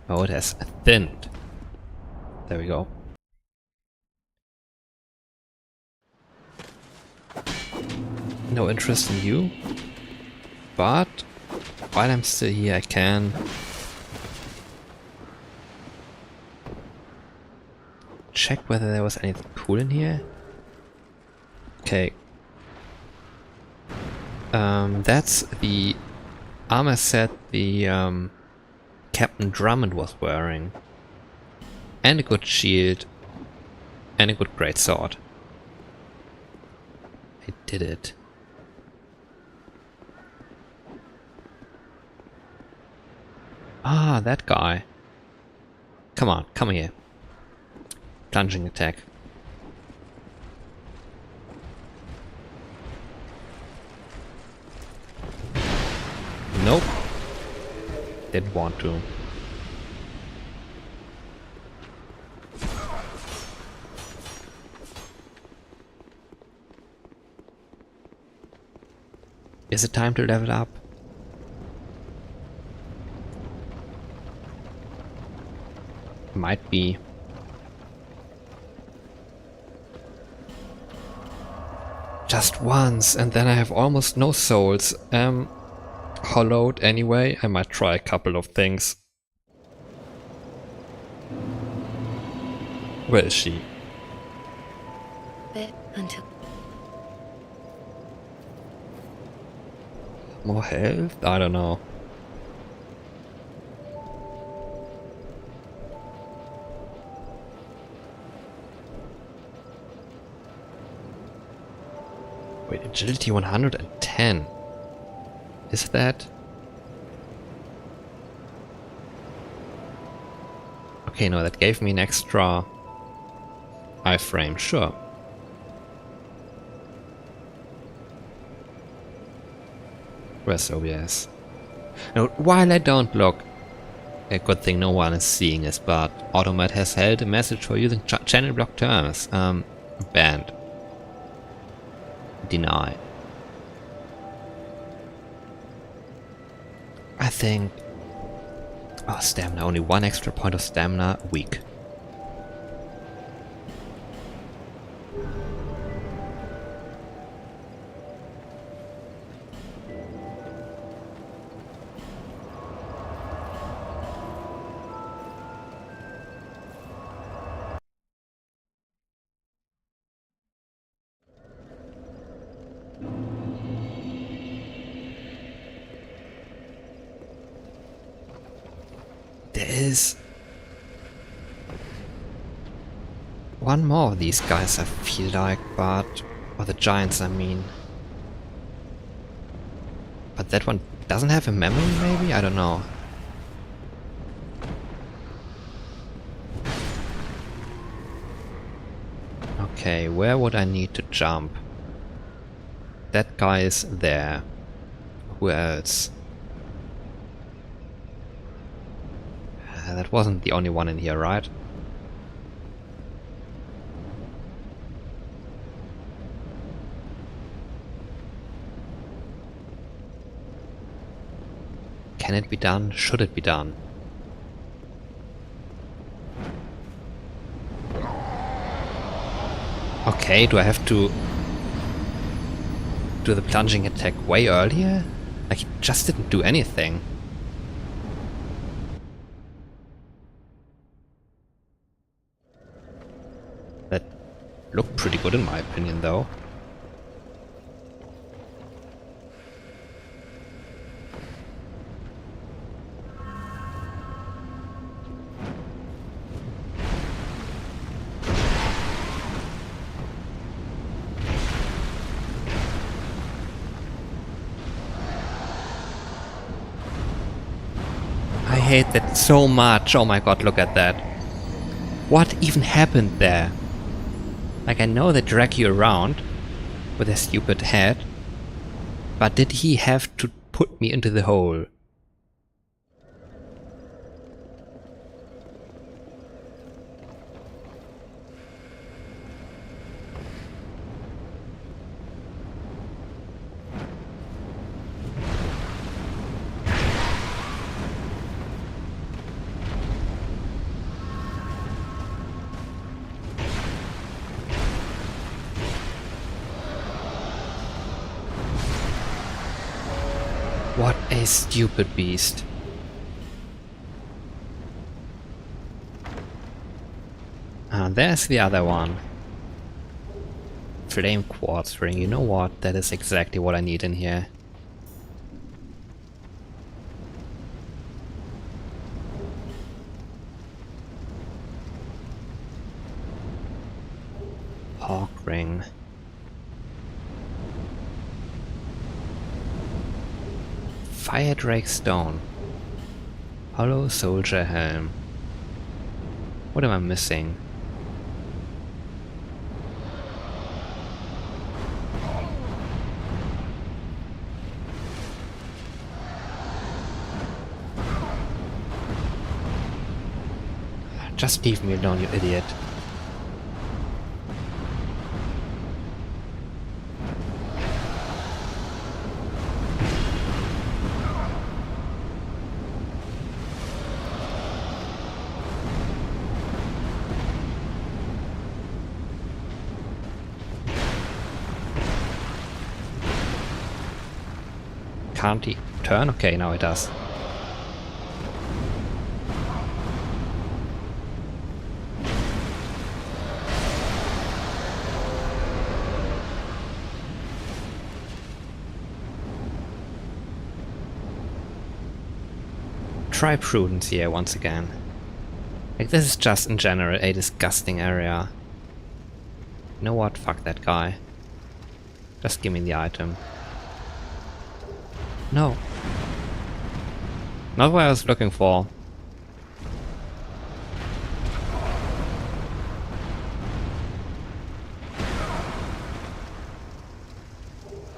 Oh, it has thinned. There we go. No interest in you, but while I'm still here I can check whether there was anything cool in here. Okay. That's the armor set the Captain Drummond was wearing. And a good shield. And a good greatsword. I did it. Ah, that guy. Come on, come here. Plunging attack. Nope. Didn't want to. Is it time to level up? Might be. Just once, and then I have almost no souls. Hollowed anyway. I might try a couple of things. Where is she? Until More health? I don't know. Wait, agility 110. Is that? Okay, no, that gave me an extra iframe, sure. Where's OBS? No, while I don't look, A good thing no one is seeing this, but Automat has held a message for using channel block terms. Banned. Deny. I think... Oh, stamina. Only one extra point of stamina. Weak. There is one more of these guys, I feel like, but... Or the giants, I mean. But that one doesn't have a memory, maybe? I don't know. Okay, where would I need to jump? That guy is there. Who else? That wasn't the only one in here, right? Can it be done? Should it be done? Okay, do I have to do the plunging attack way earlier? Like, he just didn't do anything. That looked pretty good in my opinion, though. I hate that so much. Oh my god, look at that. What even happened there? Like, I know they drag you around with their stupid head, but did he have to put me into the hole? What a stupid beast. There's the other one. Flame quartz ring. You know what? That is exactly what I need in here. Hawk ring. Fire Drake Stone. Hollow Soldier Helm. What am I missing? Just leave me alone, you idiot. Can't he turn? Okay, now it does. Try prudence here once again. Like, this is just in general a disgusting area. You know what? Fuck that guy. Just give me the item. No. Not what I was looking for.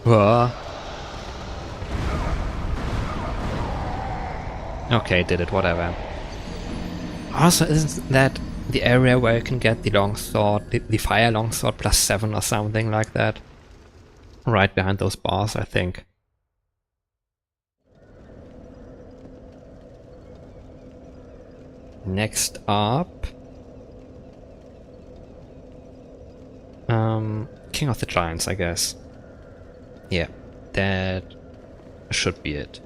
Whoa. Okay, did it, whatever. Also, isn't that the area where you can get the longsword, the fire longsword +7 or something like that? Right behind those bars, I think. Next up... King of the Giants, I guess. Yeah, that should be it.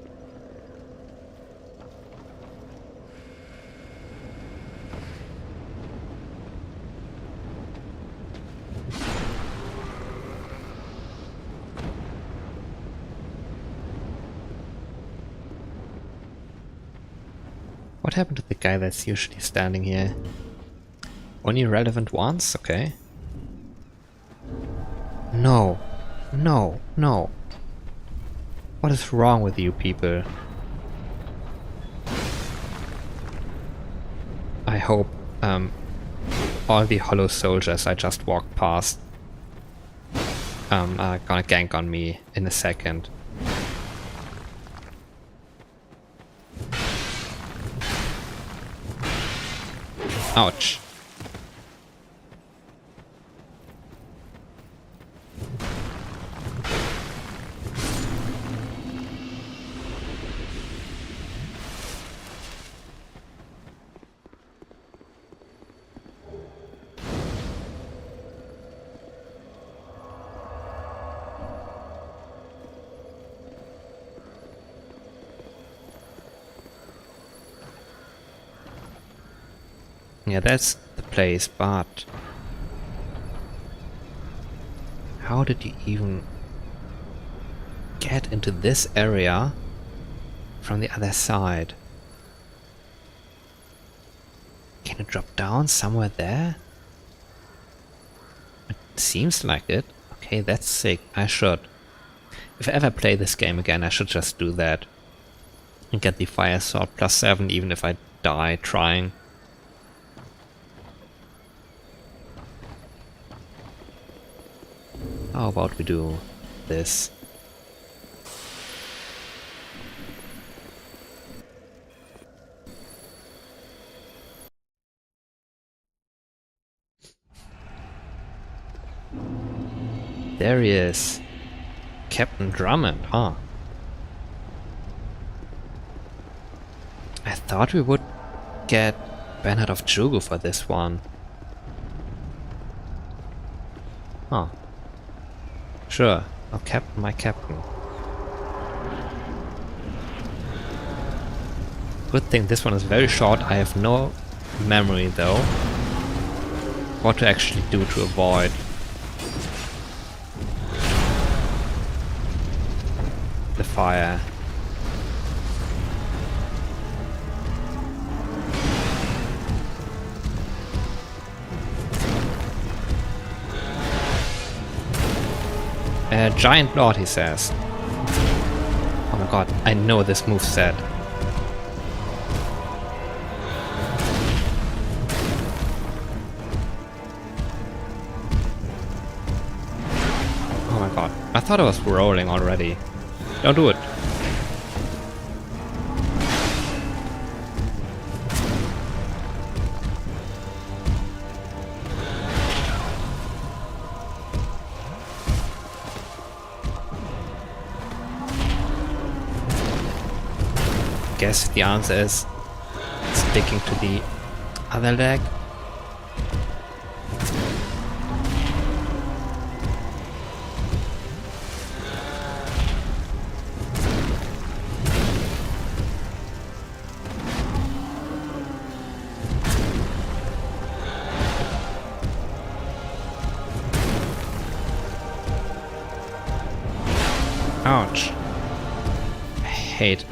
What happened to the guy that's usually standing here? Only relevant once? Okay. No. No. No. What is wrong with you people? I hope all the hollow soldiers I just walked past are gonna gank on me in a second. Ouch. Yeah, that's the place, but how did you even get into this area from the other side? Can it drop down somewhere there? It seems like it. Okay, that's sick. I should. If I ever play this game again, I should just do that. And get the fire sword +7 even if I die trying. How about we do this? There he is. Captain Drummond, huh? I thought we would get Bernard of Jugu for this one. Huh. Sure, I'll captain my captain. Good thing this one is very short. I have no memory though. What to actually do to avoid the fire. Giant Lord, he says. Oh my god, I know this moveset. Oh my god, I thought I was rolling already. Don't do it. Guess the answer is sticking to the other leg. Ouch. I hate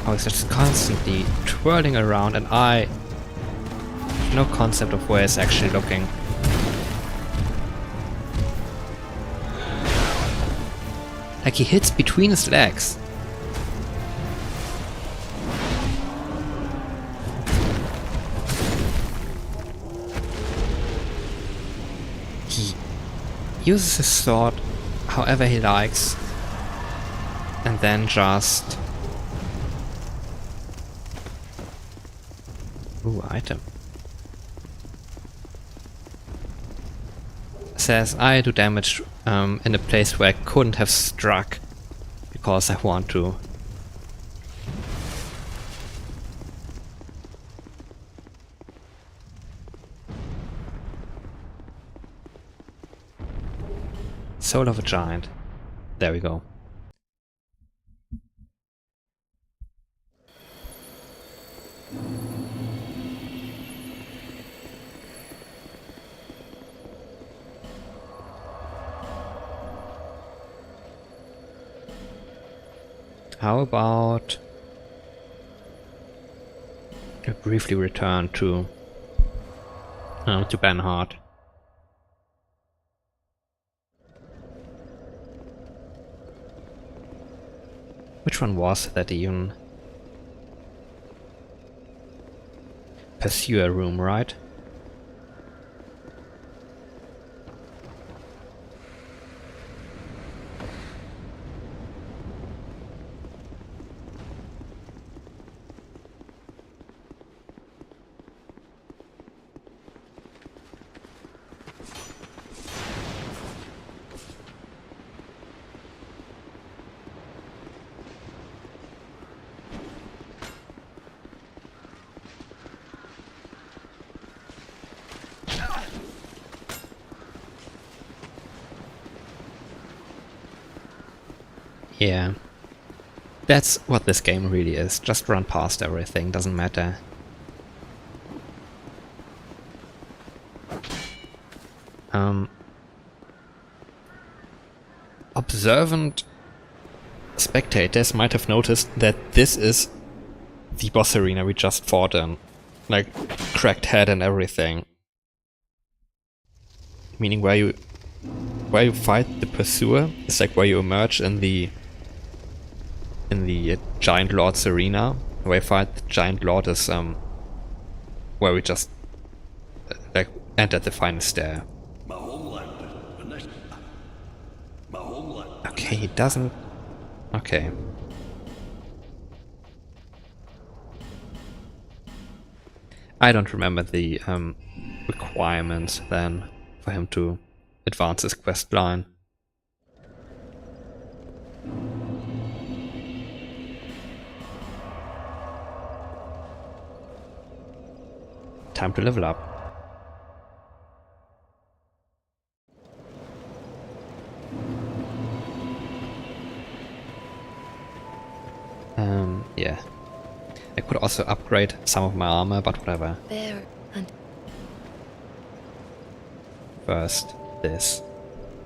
how it's just constantly twirling around and I have no concept of where it's actually looking. Like he hits between his legs. He uses his sword however he likes and then just Ooh, item. Says I do damage in a place where I couldn't have struck because I want to. Soul of a Giant. There we go. How about I briefly return to Benhart. Which one was that even? Pursuer room, right? Yeah. That's what this game really is. Just run past everything, doesn't matter. Observant spectators might have noticed that this is the boss arena we just fought in. Like, cracked head and everything. Meaning where you fight the Pursuer is like where you emerge in the Giant Lord's arena. Where you fight the Giant Lord is where we just like entered the final stair. Okay, he doesn't. Okay. I don't remember the requirements then for him to advance his quest line. Time to level up. Yeah. I could also upgrade some of my armor, but whatever. There and First, this.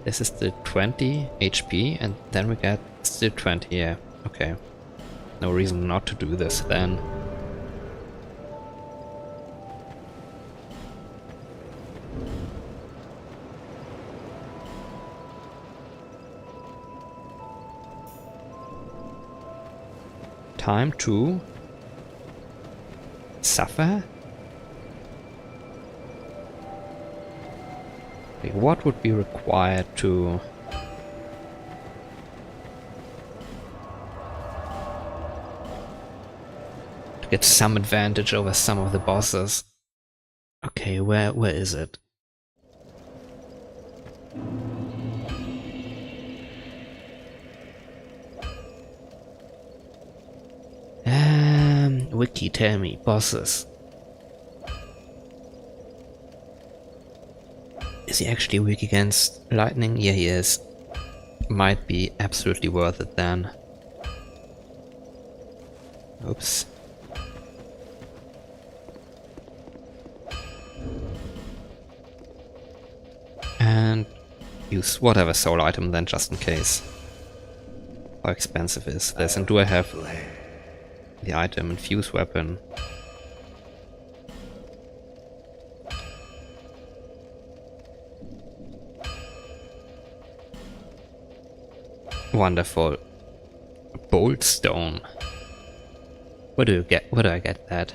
This is the 20 HP, and then we get still 20, yeah, okay. No reason not to do this then. Time to suffer? Like, what would be required to get some advantage over some of the bosses? Okay, where is it? Wiki, tell me, bosses. Is he actually weak against lightning? Yeah, he is. Might be absolutely worth it then. Oops. And use whatever soul item then, just in case. How expensive is this? And do I have the item infuse weapon? Wonderful. Bolt stone. Where do I get that?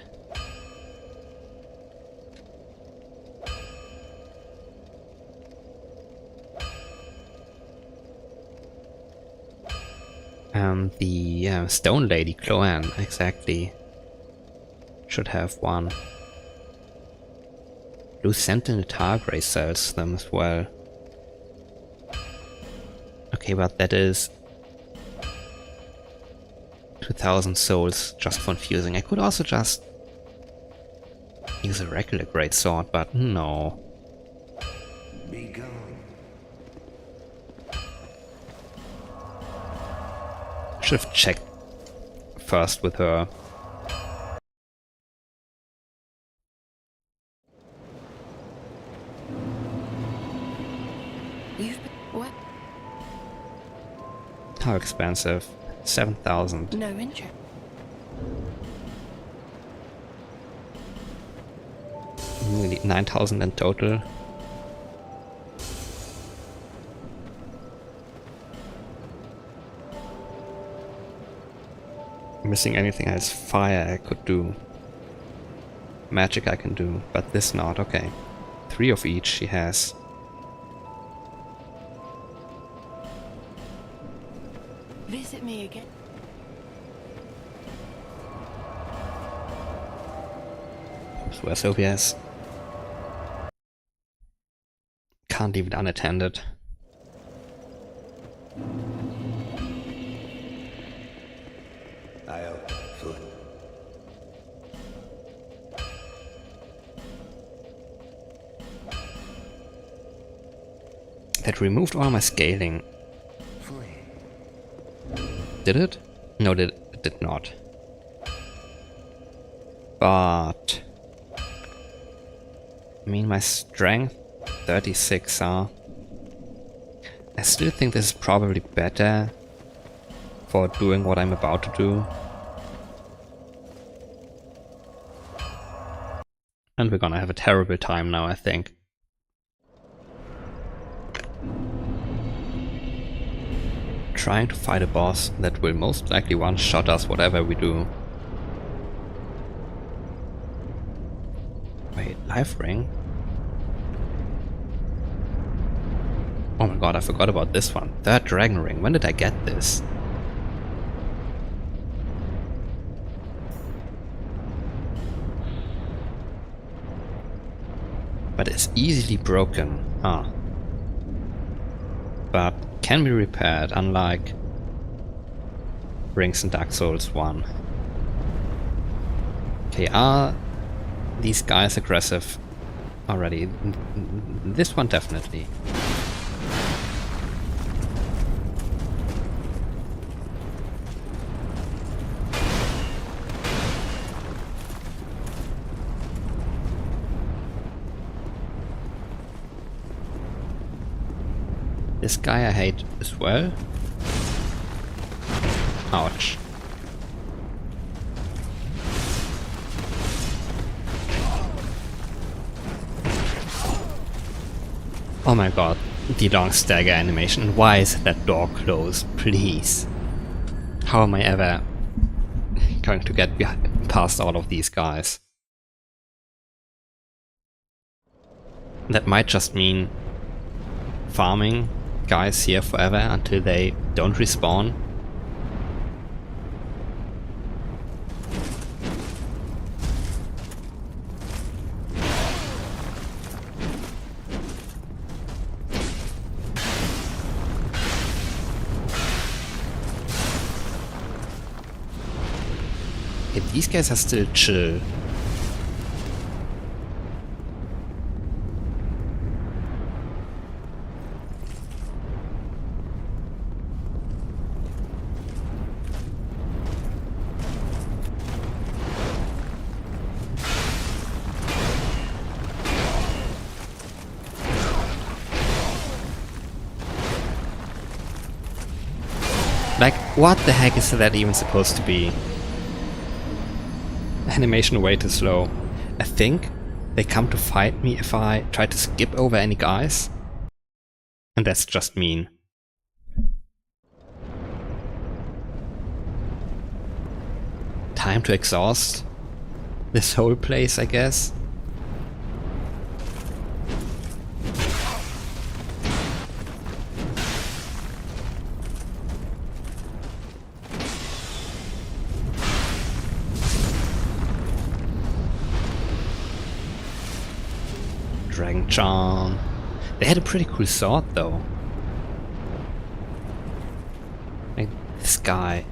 The Stone Lady, Chloan, exactly. Should have one. Blue Sentinel Targray sells them as well. Okay, but that is 2000 souls just for infusing. I could also just use a regular greatsword, but no. Be gone. Should have checked first with her. What? How expensive? 7,000. No interest. Nearly 9,000 in total. Missing anything else? Fire I could do. Magic I can do, but this not. Okay. 3 of each she has. Visit me again. Where's OBS? Can't leave it unattended. I'll foot. That removed all my scaling. Did it? No, it did not. But I mean, my strength 36, huh? I still think this is probably better for doing what I'm about to do. And we're gonna have a terrible time now, I think. Trying to fight a boss that will most likely one-shot us whatever we do. Wait, life ring? Oh my god, I forgot about this one. Third dragon ring. When did I get this? But it's easily broken. Ah. But can be repaired, unlike rings in Dark Souls 1. Okay, are these guys aggressive already? This one definitely. This guy I hate as well. Ouch. Oh my god, the long stagger animation. Why is that door closed? Please. How am I ever going to get past all of these guys? That might just mean farming guys here forever until they don't respawn. Okay, these guys are still chill. Like, what the heck is that even supposed to be? Animation way too slow. I think they come to fight me if I try to skip over any guys. And that's just mean. Time to exhaust this whole place, I guess. Dragon Charm. They had a pretty cool sword though. Like this guy.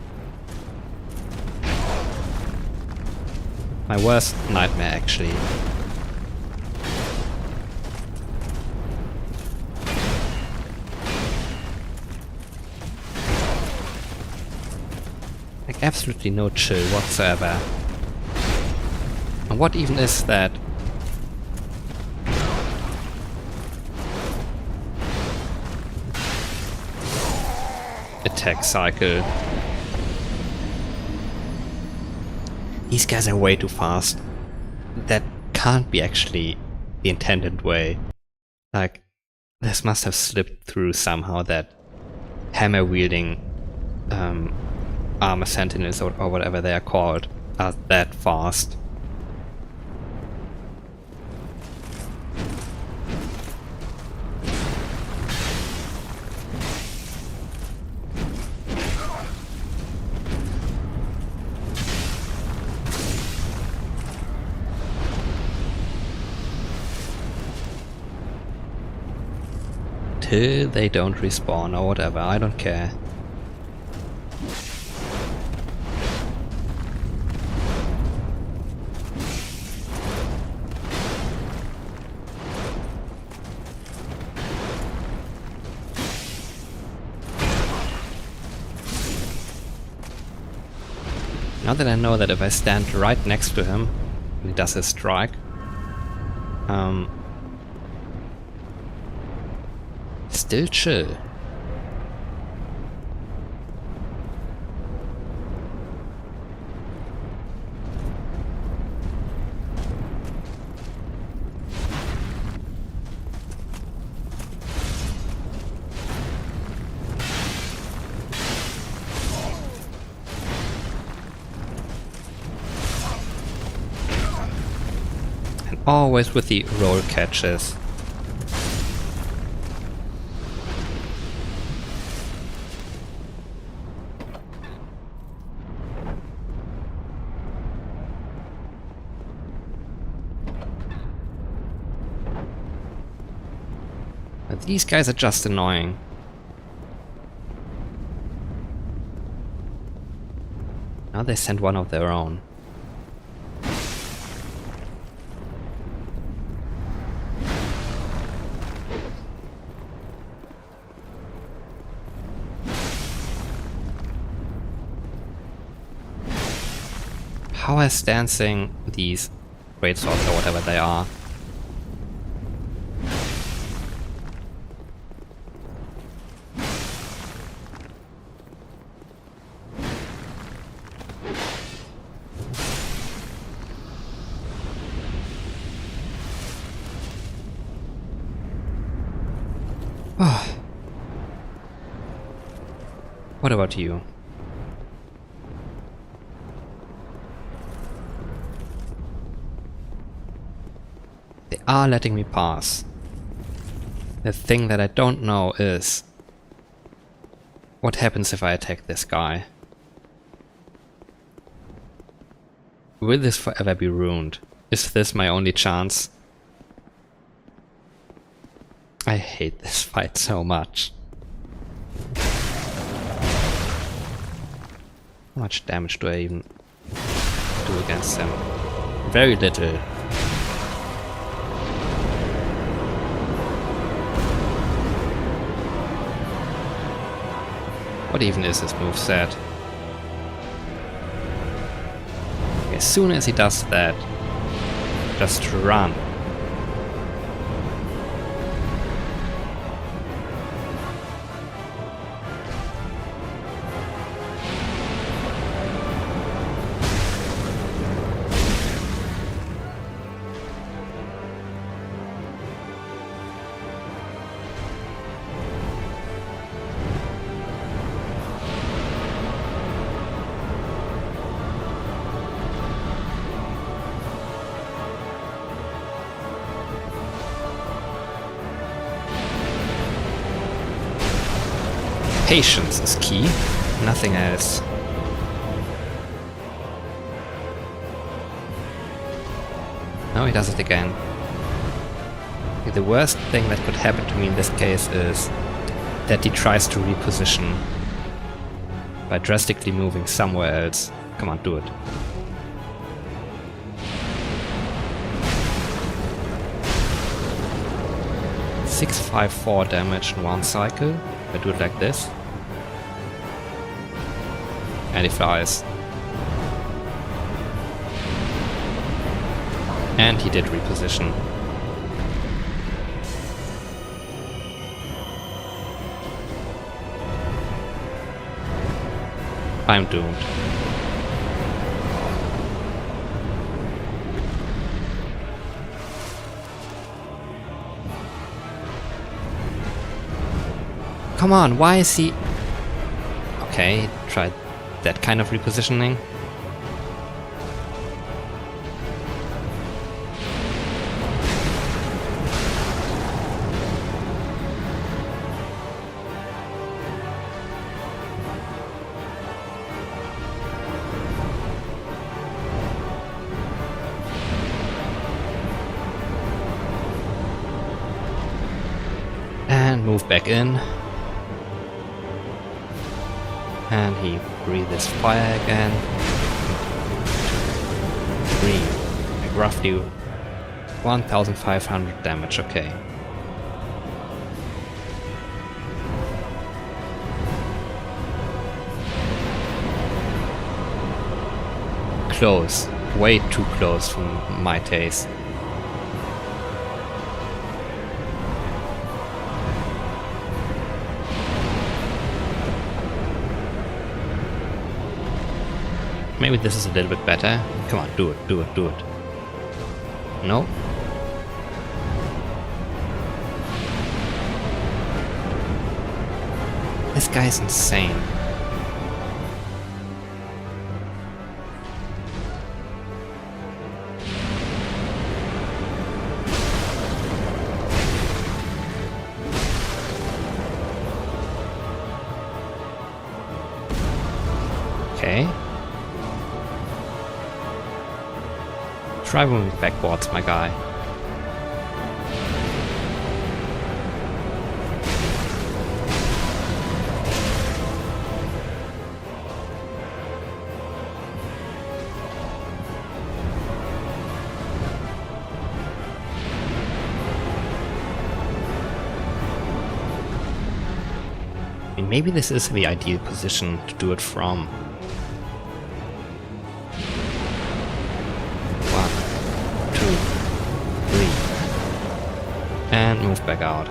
My worst nightmare actually. Like absolutely no chill whatsoever. And what even is that? Attack cycle. These guys are way too fast. That can't be actually the intended way. Like, this must have slipped through somehow that hammer wielding armor sentinels or whatever they are called are that fast. Till they don't respawn or whatever, I don't care. Now that I know that if I stand right next to him and he does his strike, still chill. And always with the roll catches. These guys are just annoying. Now they send one of their own. Power stancing these great swords or whatever they are. What about you? They are letting me pass. The thing that I don't know is what happens if I attack this guy? Will this forever be ruined? Is this my only chance? I hate this fight so much. How much damage do I even do against them? Very little. What even is this moveset? As soon as he does that, just run. Patience is key, nothing else. Now he does it again. The worst thing that could happen to me in this case is that he tries to reposition by drastically moving somewhere else. Come on, do it. $654 damage in one cycle. I do it like this. And he flies. And he did reposition. I'm doomed. Come on, why is he... Okay, tried that kind of repositioning. And move back in. And he breathes fire again. 3. Like roughly 1,500 damage, okay. Close. Way too close for my taste. Maybe this is a little bit better. Come on, do it, do it, do it. No? This guy is insane. Okay. Try moving backwards, my guy. I mean, maybe this is the ideal position to do it from. And move back out.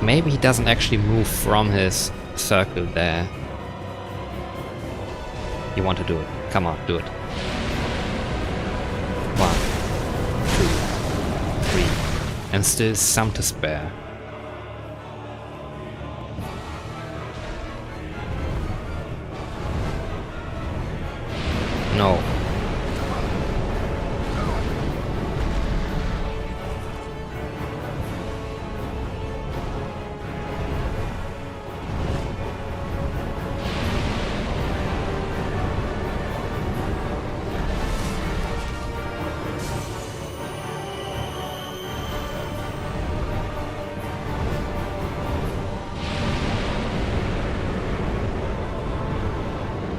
Maybe he doesn't actually move from his circle there. You want to do it. Come on, do it. 1, 2, 3. And still some to spare. No.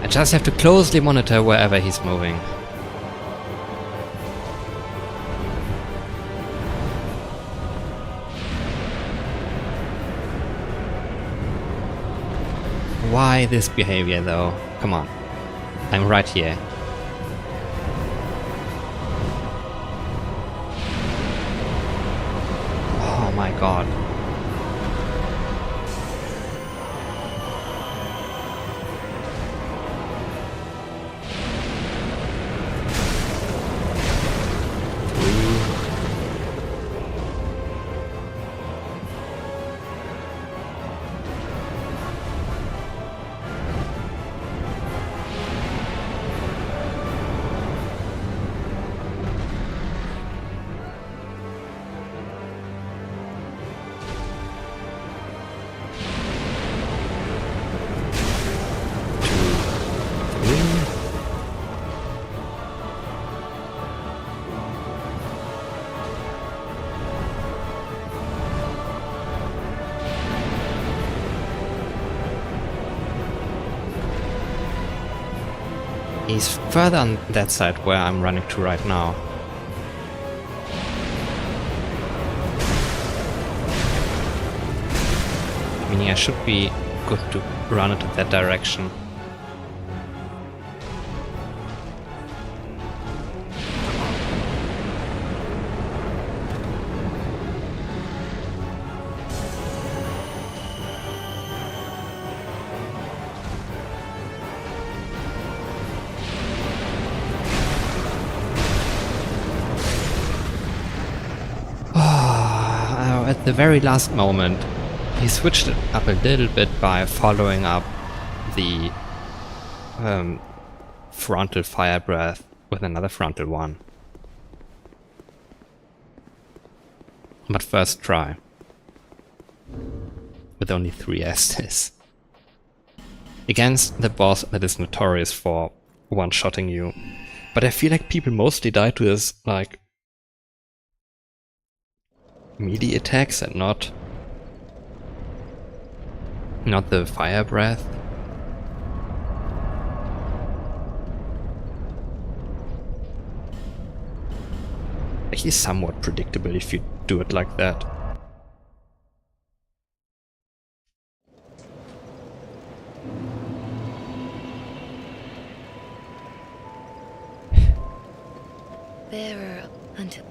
I just have to closely monitor wherever he's moving. Why this behavior though? Come on. I'm right here. Oh my god. He's further on that side where I'm running to right now. Meaning I should be good to run into that direction. At the very last moment, he switched it up a little bit by following up the frontal fire breath with another frontal one. But first try. With only 3 S's. Against the boss that is notorious for one-shotting you. But I feel like people mostly die to his, like, melee attacks and not the fire breath. Actually somewhat predictable if you do it like that. Bearer until...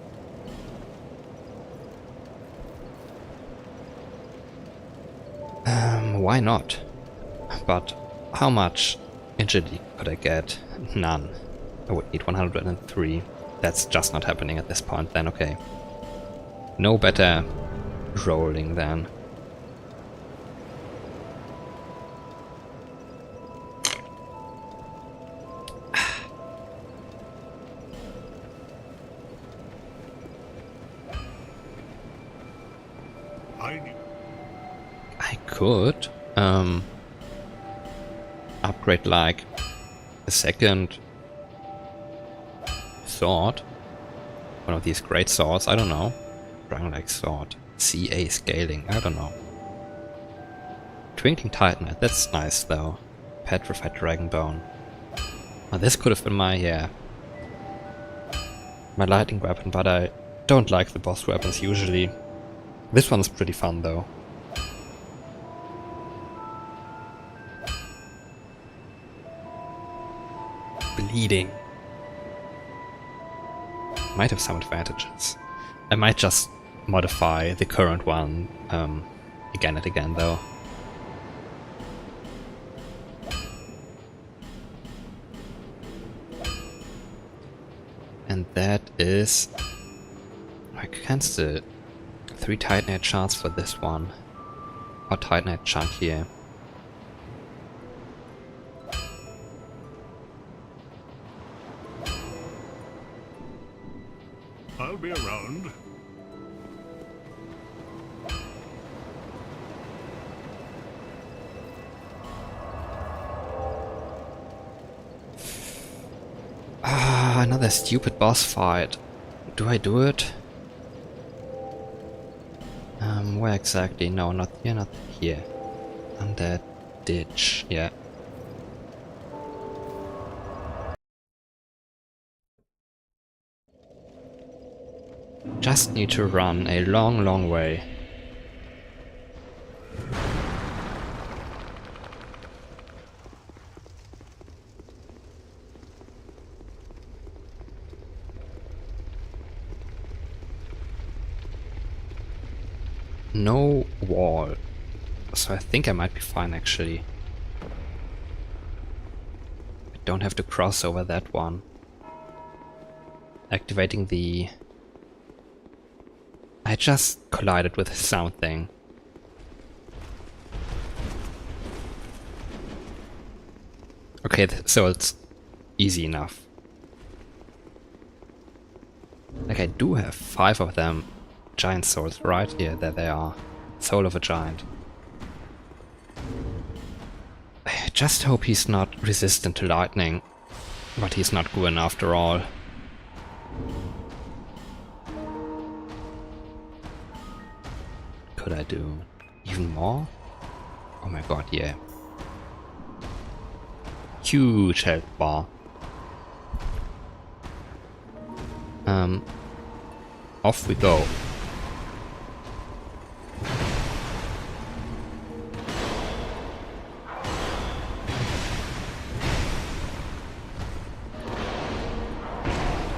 Why not? But how much agility could I get? None. I would need 103. That's just not happening at this point then, okay. No better rolling then. I could upgrade like a second sword. One of these great swords, I don't know. Dragon like sword. CA scaling, I don't know. Twinkling Titanite, that's nice though. Petrified Dragonbone. Now this could have been my, my lightning weapon, but I don't like the boss weapons usually. This one's pretty fun though. Bleeding. Might have some advantages. I might just modify the current one again and again though. And that is against the 3 Titanite shards for this one. Or Titanite chunk here. I'll be around. Ah, another stupid boss fight. Do I do it? Where exactly? No, not here, not here. On that ditch, yeah. Just need to run a long, long way. No wall. So I think I might be fine actually. I don't have to cross over that one. Activating the... I just collided with something. Okay, so it's easy enough. Like I do have 5 of them. Giant swords, right? Yeah, there they are. Soul of a giant. I just hope he's not resistant to lightning. But he's not Gwyn after all. Could I do even more? Oh my god, yeah. Huge health bar. Off we go.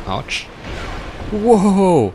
Ouch. Whoa!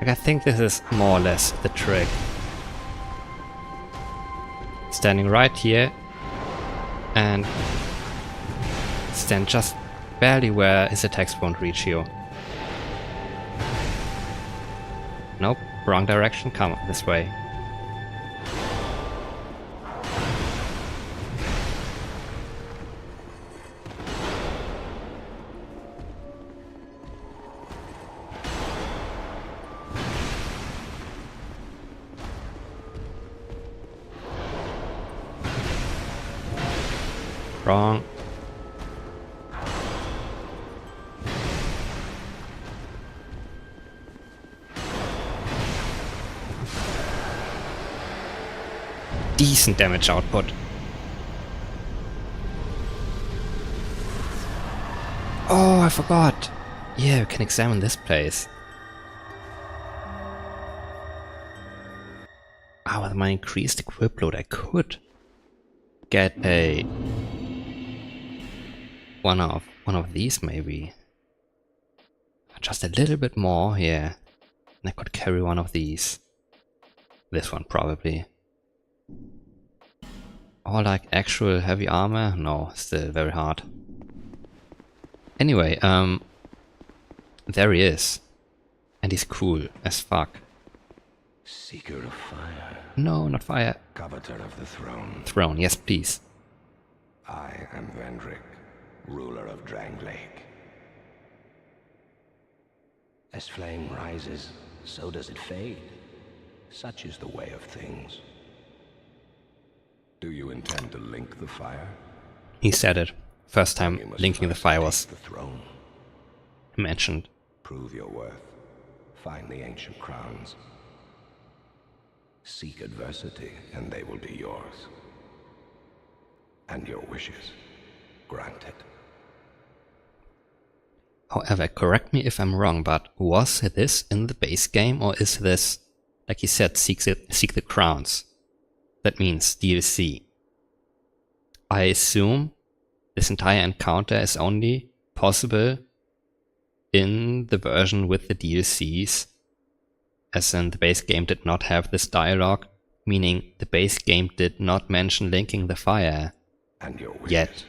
Like, I think this is more or less the trick. Standing right here and stand just barely where his attacks won't reach you. Nope, wrong direction, come this way. Wrong. Decent damage output. Oh, I forgot. Yeah, we can examine this place. Ah, with my increased equip load I could get a one of these maybe. Just a little bit more here. And I could carry one of these. This one probably. Or like actual heavy armor? No, still very hard. Anyway, there he is. And he's cool as fuck. Seeker of fire. No, not fire. Coveter of the throne. Throne, yes please. I am Vendrick, ruler of Drang Lake. As flame rises, so does it fade. Such is the way of things. Do you intend to link the fire? He said it. First time linking the fire was the throne. mentioned. Prove your worth. Find the ancient crowns. Seek adversity, and they will be yours. And your wishes granted. However, correct me if I'm wrong, but was this in the base game, or is this, like you said, seek the crowns? That means DLC. I assume this entire encounter is only possible in the version with the DLCs, as in the base game did not have this dialogue, meaning the base game did not mention linking the fire And your wishes yet.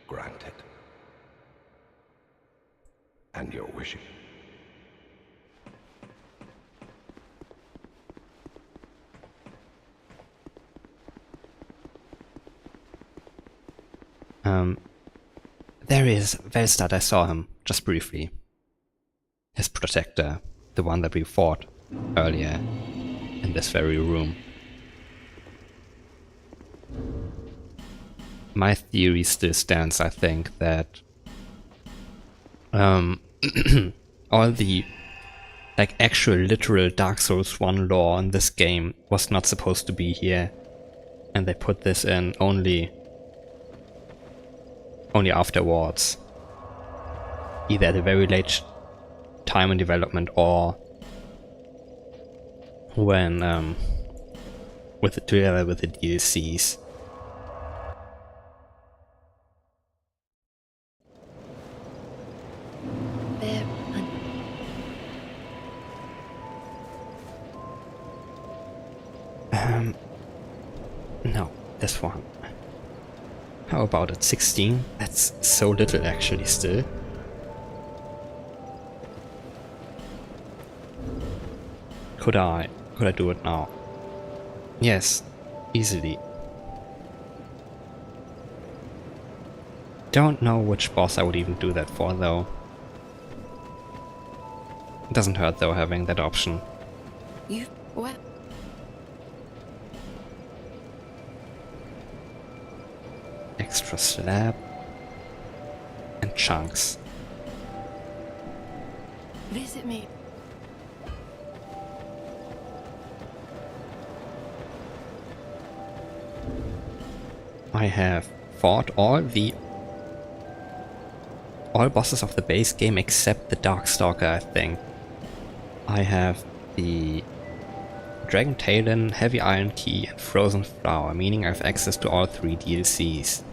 granted. And your wishes. There he is, very start I saw him, just briefly. His protector, the one that we fought earlier in this very room. My theory still stands, I think, that all the like actual literal Dark Souls 1 lore in this game was not supposed to be here, and they put this in only afterwards, either at a very late time in development or when together with the DLCs. No, this one. How about at 16? That's so little actually still. Could I do it now? Yes, easily. Don't know which boss I would even do that for though. It doesn't hurt though having that option. You... what? Extra slab and chunks. Visit me. I have fought all bosses of the base game except the Darkstalker, I think. I have the Dragon Talon, Heavy Iron Key and Frozen Flower, meaning I have access to all 3 DLCs.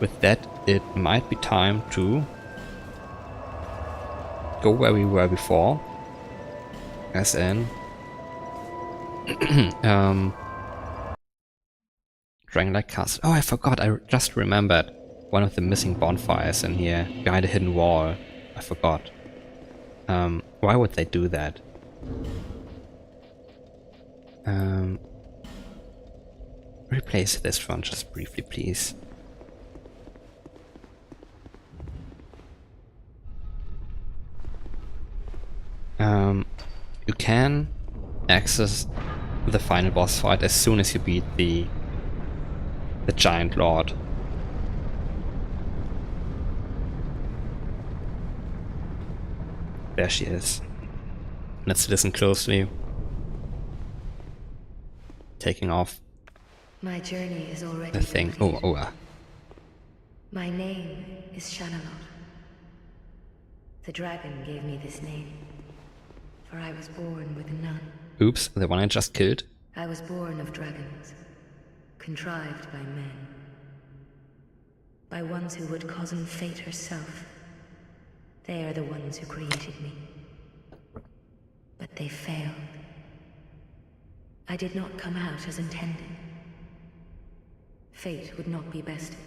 With that, it might be time to go where we were before, as in Dragonlight Castle. Oh, I forgot, I just remembered one of the missing bonfires in here, behind a hidden wall. I forgot. Why would they do that? Replace this one just briefly, please. You can access the final boss fight as soon as you beat the giant lord. There she is. Let's listen closely. Taking off My journey is already the thing. completed. My name is Shanalot. The dragon gave me this name, for I was born with none. Oops, the one I just killed. I was born of dragons, contrived by men. By ones who would cozen fate herself. They are the ones who created me. But they failed. I did not come out as intended. Fate would not be bested,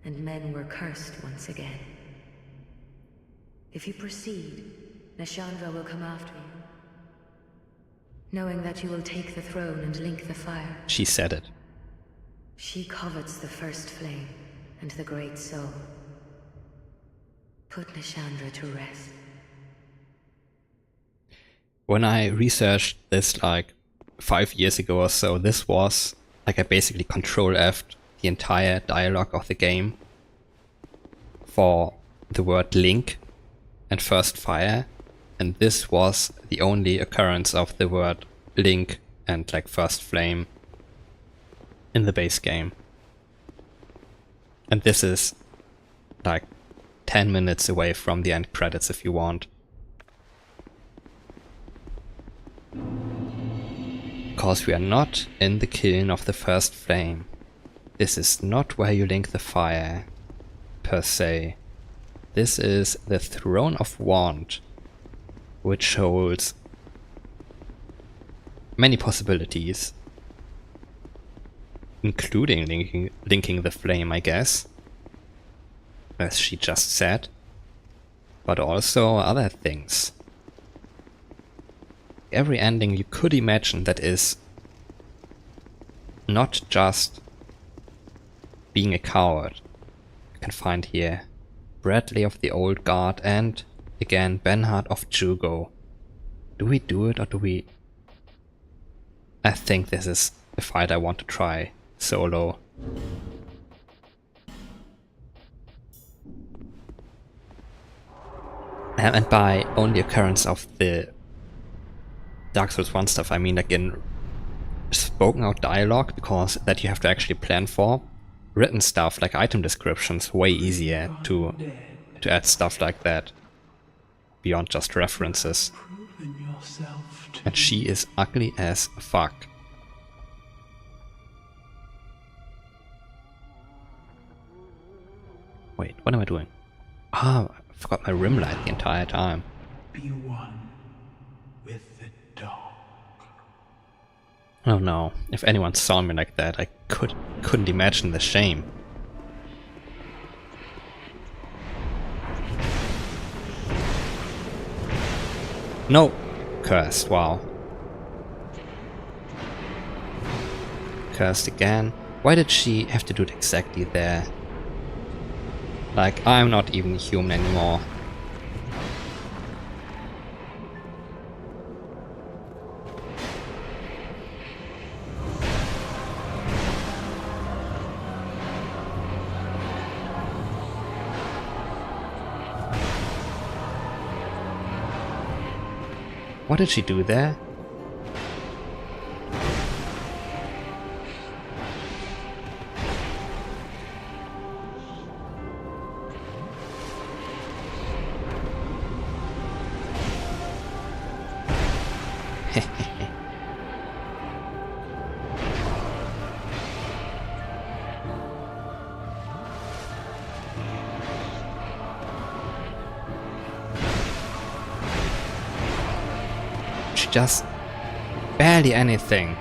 and men were cursed once again. If you proceed, Nashandra will come after you, knowing that you will take the throne and link the fire. She said it. She covets the first flame and the great soul. Put Nashandra to rest. When I researched this like 5 years ago or so, this was like I basically Control F'd the entire dialogue of the game for the word link and first fire, and this was the only occurrence of the word link and like first flame in the base game. And this is like 10 minutes away from the end credits if you want. Because we are not in the kiln of the first flame. This is not where you link the fire, per se. This is the Throne of Want, which holds many possibilities, including linking the flame, I guess, as she just said, but also other things. Every ending you could imagine that is not just being a coward. You can find here Bradley of the Old Guard and, again, Benhard of Jugo. Do we do it or do we... I think this is a fight I want to try solo. And by only occurrence of the Dark Souls 1 stuff, I mean like in spoken out dialogue, because that you have to actually plan for. Written stuff like item descriptions, way easier to add stuff like that beyond just references. And she is ugly as fuck. Wait, what am I doing? Ah, I forgot my rim light the entire time. Be one with the dark. Oh no, if anyone saw me like that, I couldn't imagine the shame. No! Cursed, wow. Cursed again. Why did she have to do it exactly there? Like, I'm not even human anymore. What did she do there? Just barely anything.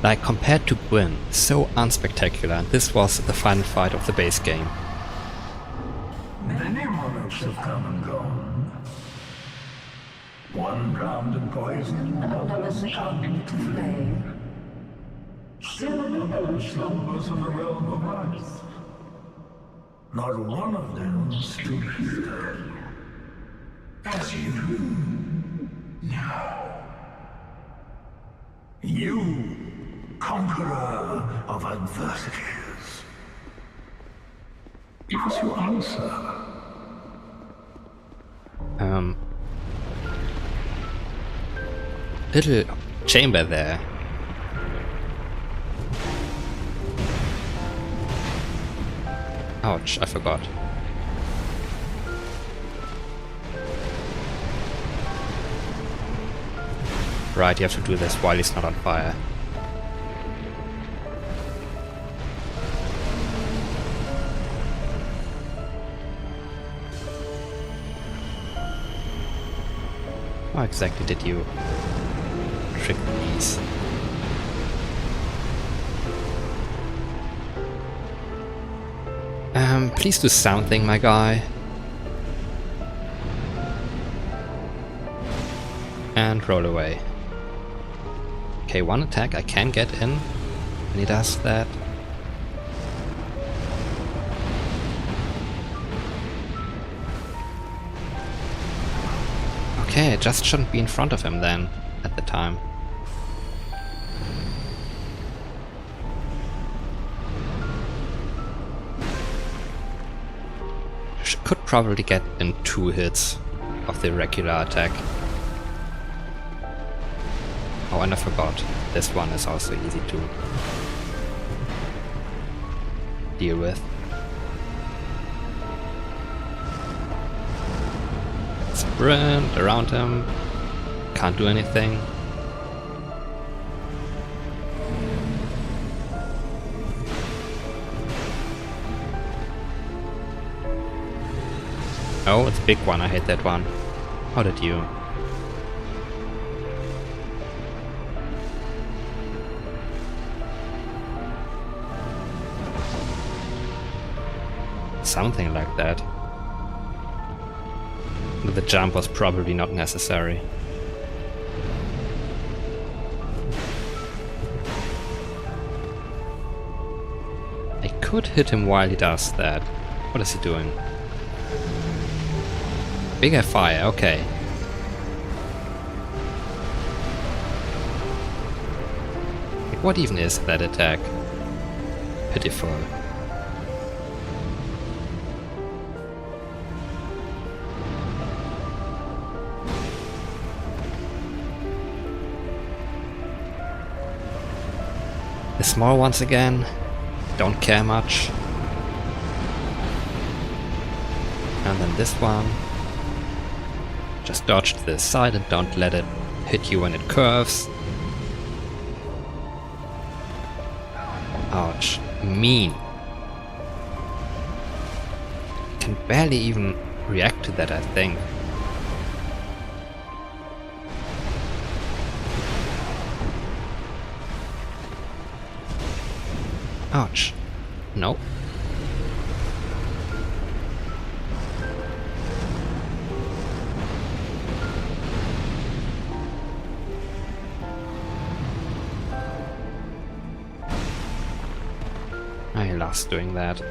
Like, compared to Gwyn, so unspectacular. This was the final fight of the base game. Many monarchs have come and gone. One drowned in poison, another succumbed to flame. Still another slumbers in the realm of ice. Not one of them stood here. As you now. You, conqueror of adversities. Give us your answer. Little chamber there. Ouch, I forgot. Right, you have to do this while he's not on fire. How exactly did you trick these? Please do something, my guy. And roll away. Okay, one attack I can get in when he does that. Okay, I just shouldn't be in front of him then, at the time. Could probably get in 2 hits of the regular attack. Oh, and I forgot. This one is also easy to deal with. Sprint around him. Can't do anything. Oh, it's a big one. I hate that one. How did you? Something like that. The jump was probably not necessary. I could hit him while he does that. What is he doing? Bigger fire, okay. Like, what even is that attack? Pitiful. The small ones again, don't care much. And then this one. Just dodge to the side and don't let it hit you when it curves. Ouch. Mean. Can barely even react to that, I think. Ouch. No. I love doing that.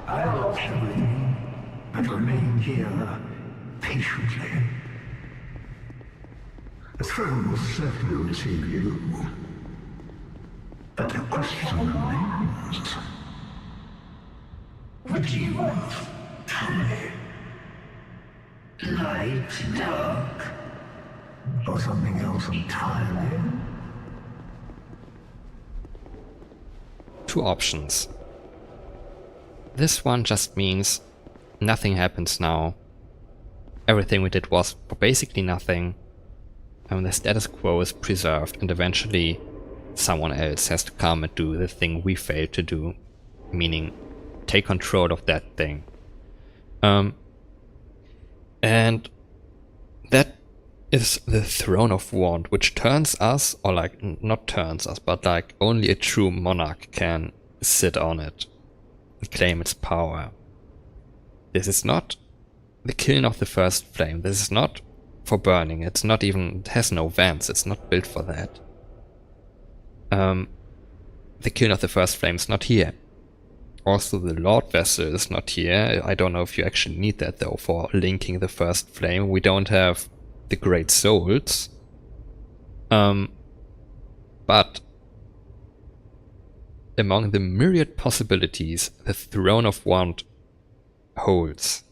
I lost everything, but remain here patiently. The throne will certainly receive you. But the question remains. What do you want? Tell me. Light, dark, or something else entirely? Two options. This one just means nothing happens now. Everything we did was for basically nothing. And the status quo is preserved, and eventually someone else has to come and do the thing we failed to do. Meaning, take control of that thing. And that is the Throne of Want, which turns us, or like, not turns us, but like only a true monarch can sit on it. Claim its power. This is not the kiln of the first flame. This is not for burning. It's not even, it has no vents. It's not built for that. The kiln of the first flame is not here. Also, the Lord Vessel is not here. I don't know if you actually need that though for linking the first flame. We don't have the Great Souls. But among the myriad possibilities the Throne of Want holds,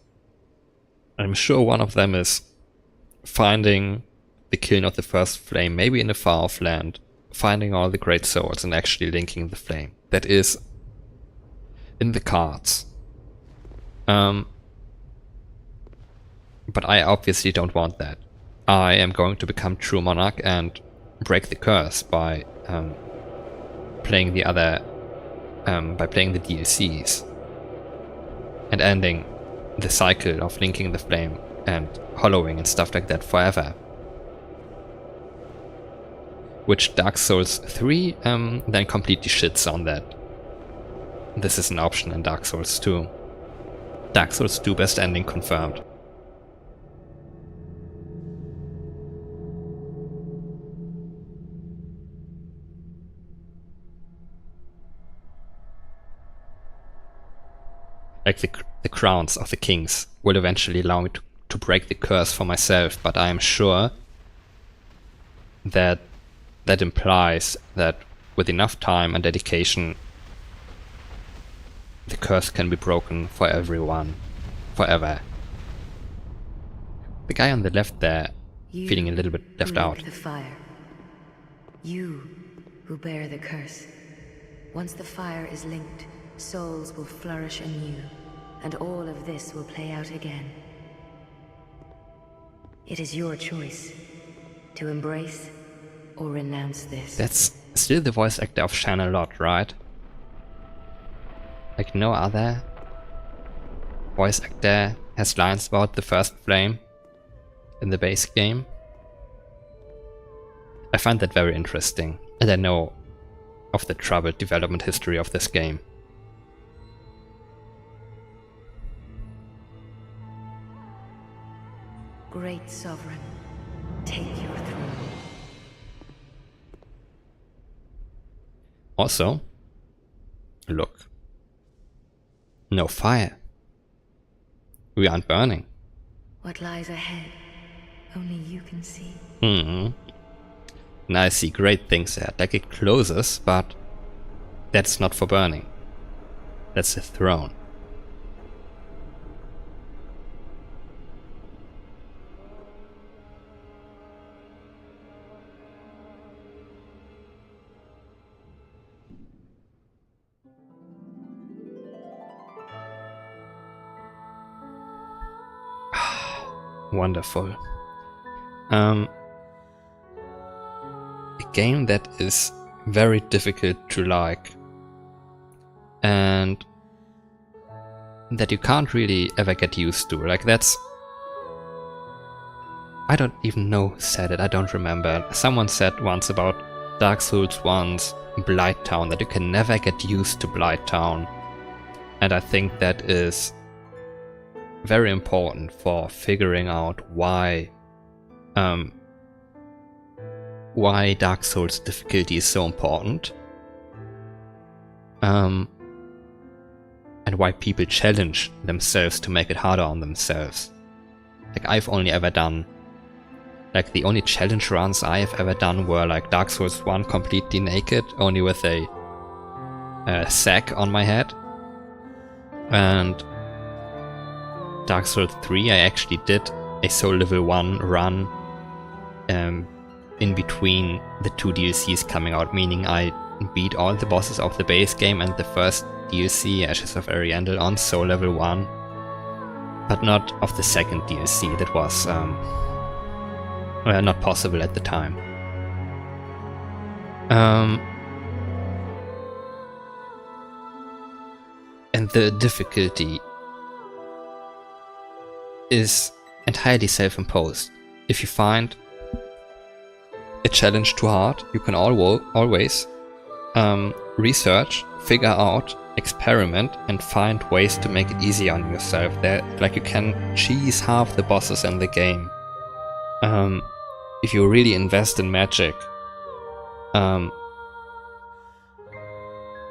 I'm sure one of them is finding the kiln of the first flame, maybe in a far-off land, finding all the Great Souls and actually linking the flame. That is in the cards. But I obviously don't want that. I am going to become true monarch and break the curse by playing the other, by playing the DLCs and ending the cycle of linking the flame and hollowing and stuff like that forever. Which Dark Souls 3 then completely shits on that. This is an option in Dark Souls 2. Dark Souls 2 best ending confirmed. Like the crowns of the kings will eventually allow me to break the curse for myself, but I am sure that that implies that with enough time and dedication the curse can be broken for everyone, forever. The guy on the left there, feeling a little bit left out. The fire. You who bear the curse. Once the fire is linked, souls will flourish anew, and all of this will play out again. It is your choice to embrace or renounce this. That's still the voice actor of Shannon-Lot, right? Like no other voice actor has lines about the first flame in the base game. I find that very interesting, and I know of the troubled development history of this game. Great Sovereign, take your throne. Also, look. No fire. We aren't burning. What lies ahead, only you can see. Now I see great things ahead. Like it closes, but that's not for burning. That's the throne. wonderful. A game that is very difficult to like, and that you can't really ever get used to. Like, that's... I don't even know who said it, I don't remember. Someone said once about Dark Souls 1's Blighttown, that you can never get used to Blighttown. And I think that is very important for figuring out why Dark Souls difficulty is so important. And why people challenge themselves to make it harder on themselves. Like, I've only ever done... Like, the only challenge runs I've ever done were like Dark Souls 1 completely naked, only with a sack on my head. And Dark Souls 3 I actually did a Soul Level 1 run in between the 2 DLCs coming out, meaning I beat all the bosses of the base game and the first DLC, Ashes of Ariandel, on Soul Level 1, but not of the second DLC. That was not possible at the time. And the difficulty is entirely self-imposed. If you find a challenge too hard, you can always research, figure out, experiment, and find ways to make it easy on yourself. Like, you can cheese half the bosses in the game. If you really invest in magic,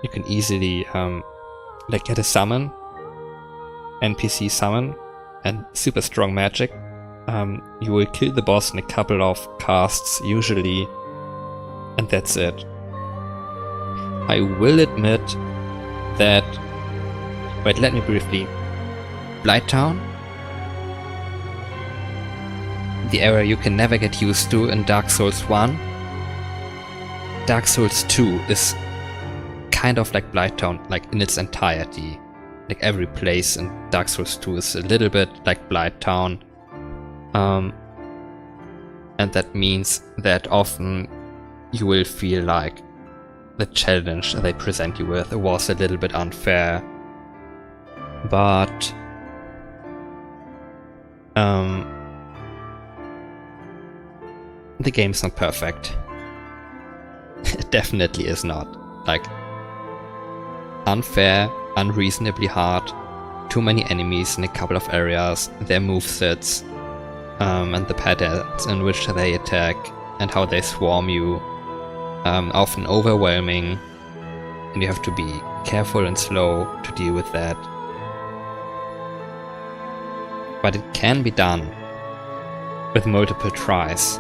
you can easily like get a summon, NPC summon, and super strong magic. You will kill the boss in a couple of casts usually, and that's it. I will admit that... Wait, let me briefly... Blighttown? The area you can never get used to in Dark Souls 1. Dark Souls 2 is kind of like Blighttown, like in its entirety. Like, every place in Dark Souls 2 is a little bit like Blighttown. And that means that often you will feel like the challenge they present you with was a little bit unfair. But the game's not perfect. It definitely is not. Like, unfair, unreasonably hard, too many enemies in a couple of areas, their movesets, and the patterns in which they attack and how they swarm you, often overwhelming, and you have to be careful and slow to deal with that. But it can be done with multiple tries.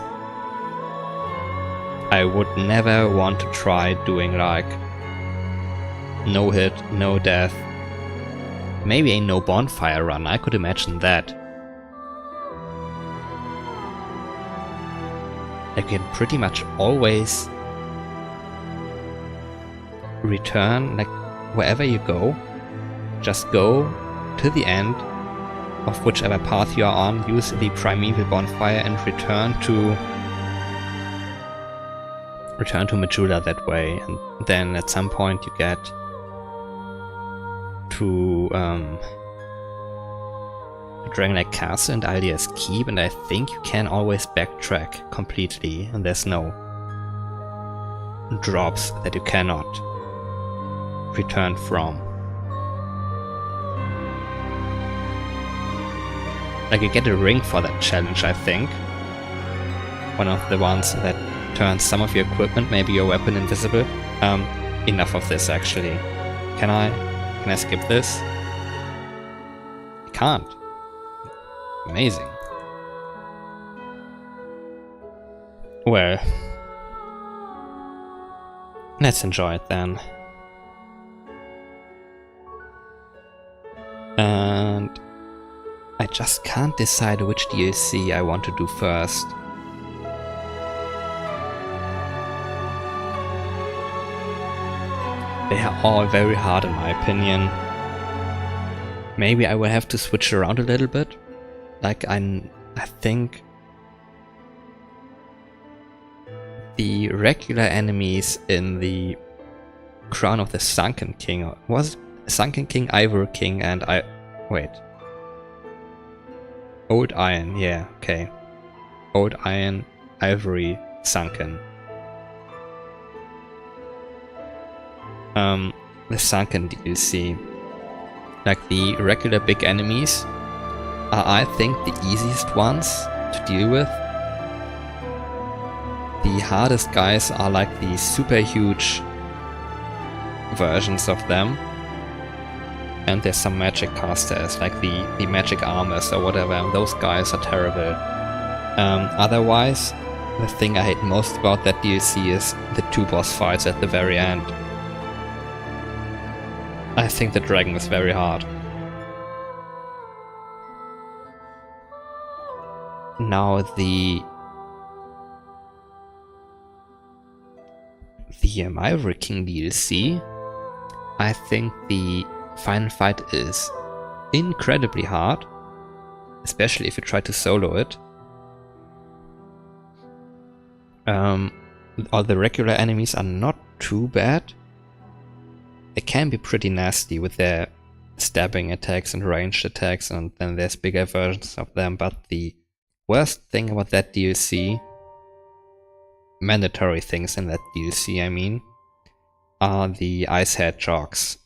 I would never want to try doing like no hit, no death. Maybe a no bonfire run, I could imagine that. I can pretty much always return, like, wherever you go, just go to the end of whichever path you are on, use the primeval bonfire, and return to Majula that way. And then at some point you get to Dragonlake Castle and Aldia's Keep, and I think you can always backtrack completely, and there's no drops that you cannot return from. Like, you get a ring for that challenge, I think. One of the ones that turns some of your equipment, maybe your weapon, invisible. Enough of this, actually. Can I skip this? I can't. Amazing. Well, let's enjoy it then. And I just can't decide which DLC I want to do first. They are all very hard in my opinion. Maybe I will have to switch around a little bit. Like, I I think the regular enemies in the Crown of the Sunken King, or was it Sunken King, Ivory King, and wait. Old Iron, yeah, okay. Old Iron, Ivory, Sunken. The Sunken DLC. Like the regular big enemies are, I think, the easiest ones to deal with. The hardest guys are like the super huge versions of them. And there's some magic casters, like the magic armors or whatever, and those guys are terrible. Otherwise, the thing I hate most about that DLC is the 2 boss fights at the very end. I think the dragon is very hard. Now the Ivory King DLC, I think the final fight is incredibly hard, especially if you try to solo it. All the regular enemies are not too bad. They can be pretty nasty with their stabbing attacks and ranged attacks, and then there's bigger versions of them, but the worst thing about that DLC, mandatory things in that DLC I mean, are the ice hedgehogs.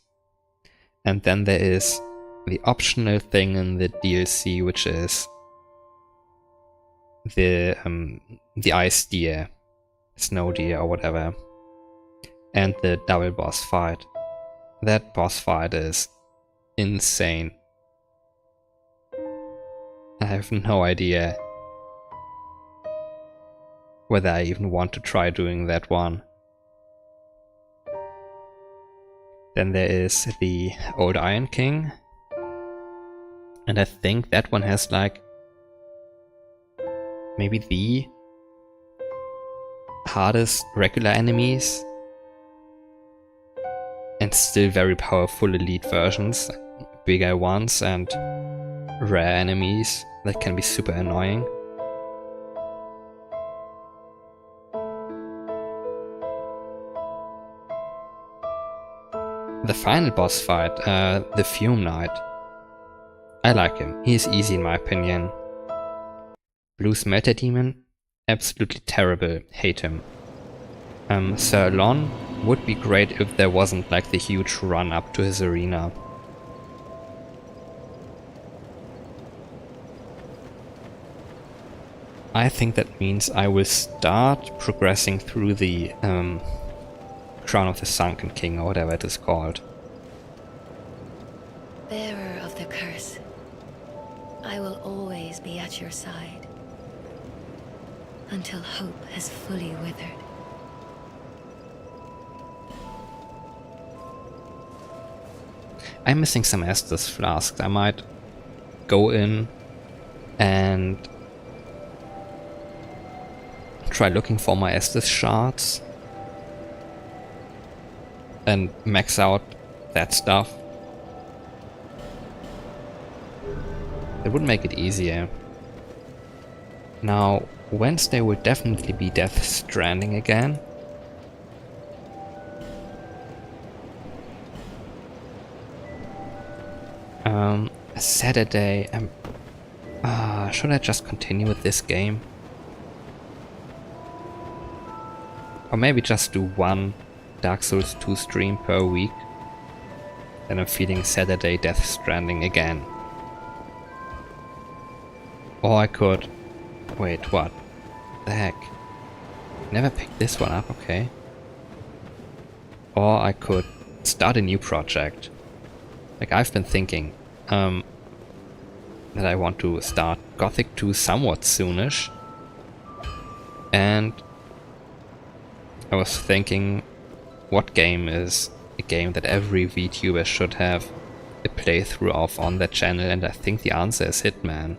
And then there is the optional thing in the DLC, which is the ice deer, snow deer or whatever, and the double boss fight. That boss fight is insane. I have no idea whether I even want to try doing that one. Then there is the Old Iron King, and I think that one has like maybe the hardest regular enemies and still very powerful elite versions, bigger ones and rare enemies that can be super annoying. The final boss fight, the Fume Knight. I like him, he is easy in my opinion. Blue Smelter Demon, absolutely terrible, hate him. CERN would be great if there wasn't like the huge run up to his arena. I think that means I will start progressing through the Crown of the Sunken King or whatever it is called. Bearer of the curse, I will always be at your side until hope has fully withered. I'm missing some Estus flasks. I might go in and try looking for my Estus shards and max out that stuff. It would make it easier. Now, Wednesday will definitely be Death Stranding again. Saturday, should I just continue with this game? Or maybe just do one Dark Souls 2 stream per week? Then I'm feeling Saturday Death Stranding again. Or I could... Wait, what? The heck? Never picked this one up, okay. Or I could start a new project. Like, I've been thinking that I want to start Gothic 2 somewhat soonish. And I was thinking, what game is a game that every VTuber should have a playthrough of on their channel, and I think the answer is Hitman.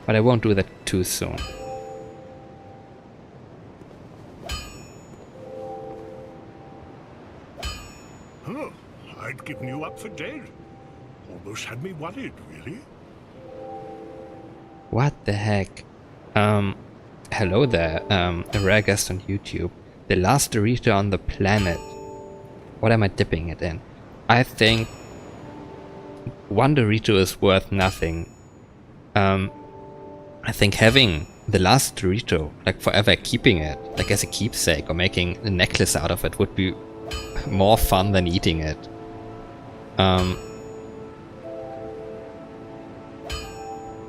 But I won't do that too soon. Huh, I'd given you up for dead. Almost had me worried, really. What the heck? Hello there, a rare guest on YouTube. The last Dorito on the planet. What am I dipping it in? I think one Dorito is worth nothing. I think having the last Dorito, like forever keeping it, like as a keepsake or making a necklace out of it would be more fun than eating it.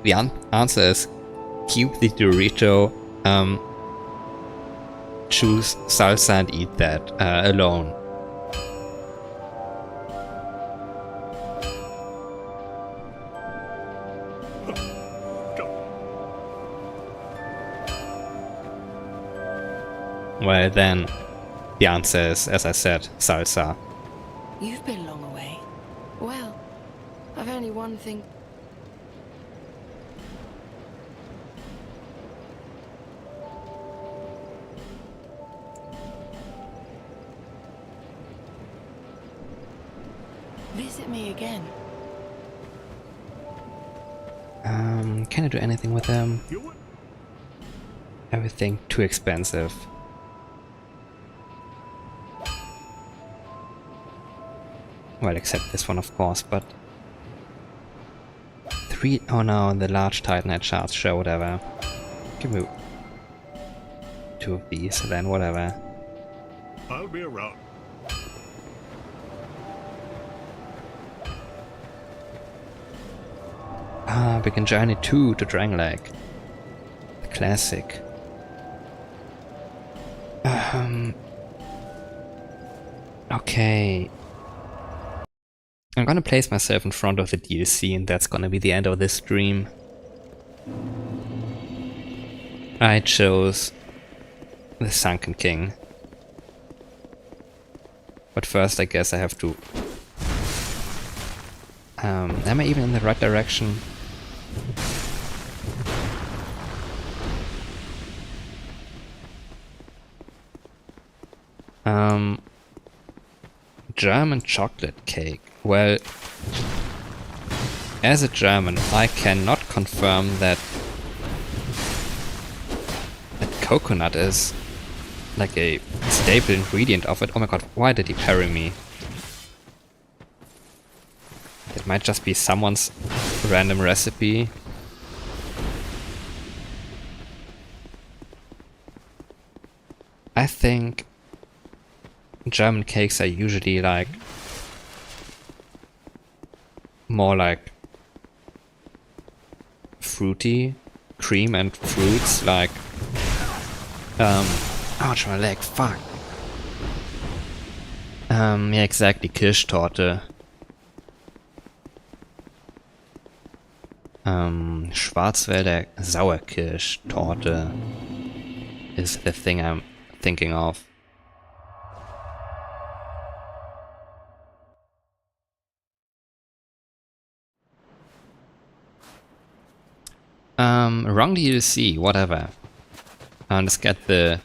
The answer is keep the Dorito, choose salsa and eat that alone. Well then, the answer is, as I said, salsa. You've been long away. Well, I've only one thing. Visit me again. Can I do anything with them? Everything too expensive. Well, except this one, of course, but... Oh no, the large Titanite shards, sure, whatever. Give me 2 of these, then whatever. I'll be around. Ah, we can journey 2 to Drangleic. The classic. Okay. I'm gonna place myself in front of the DLC and that's gonna be the end of this stream. I chose the Sunken King. But first I guess I have to... am I even in the right direction? German chocolate cake. Well, as a German, I cannot confirm that coconut is like a staple ingredient of it. Oh my god, why did he parry me? It might just be someone's random recipe. I think German cakes are usually like more like fruity, cream and fruits, like ouch, my leg, fuck. Yeah, exactly, Kirschtorte. Schwarzwälder Sauerkirschtorte is the thing I'm thinking of. Wrong DLC, whatever. Let's get the...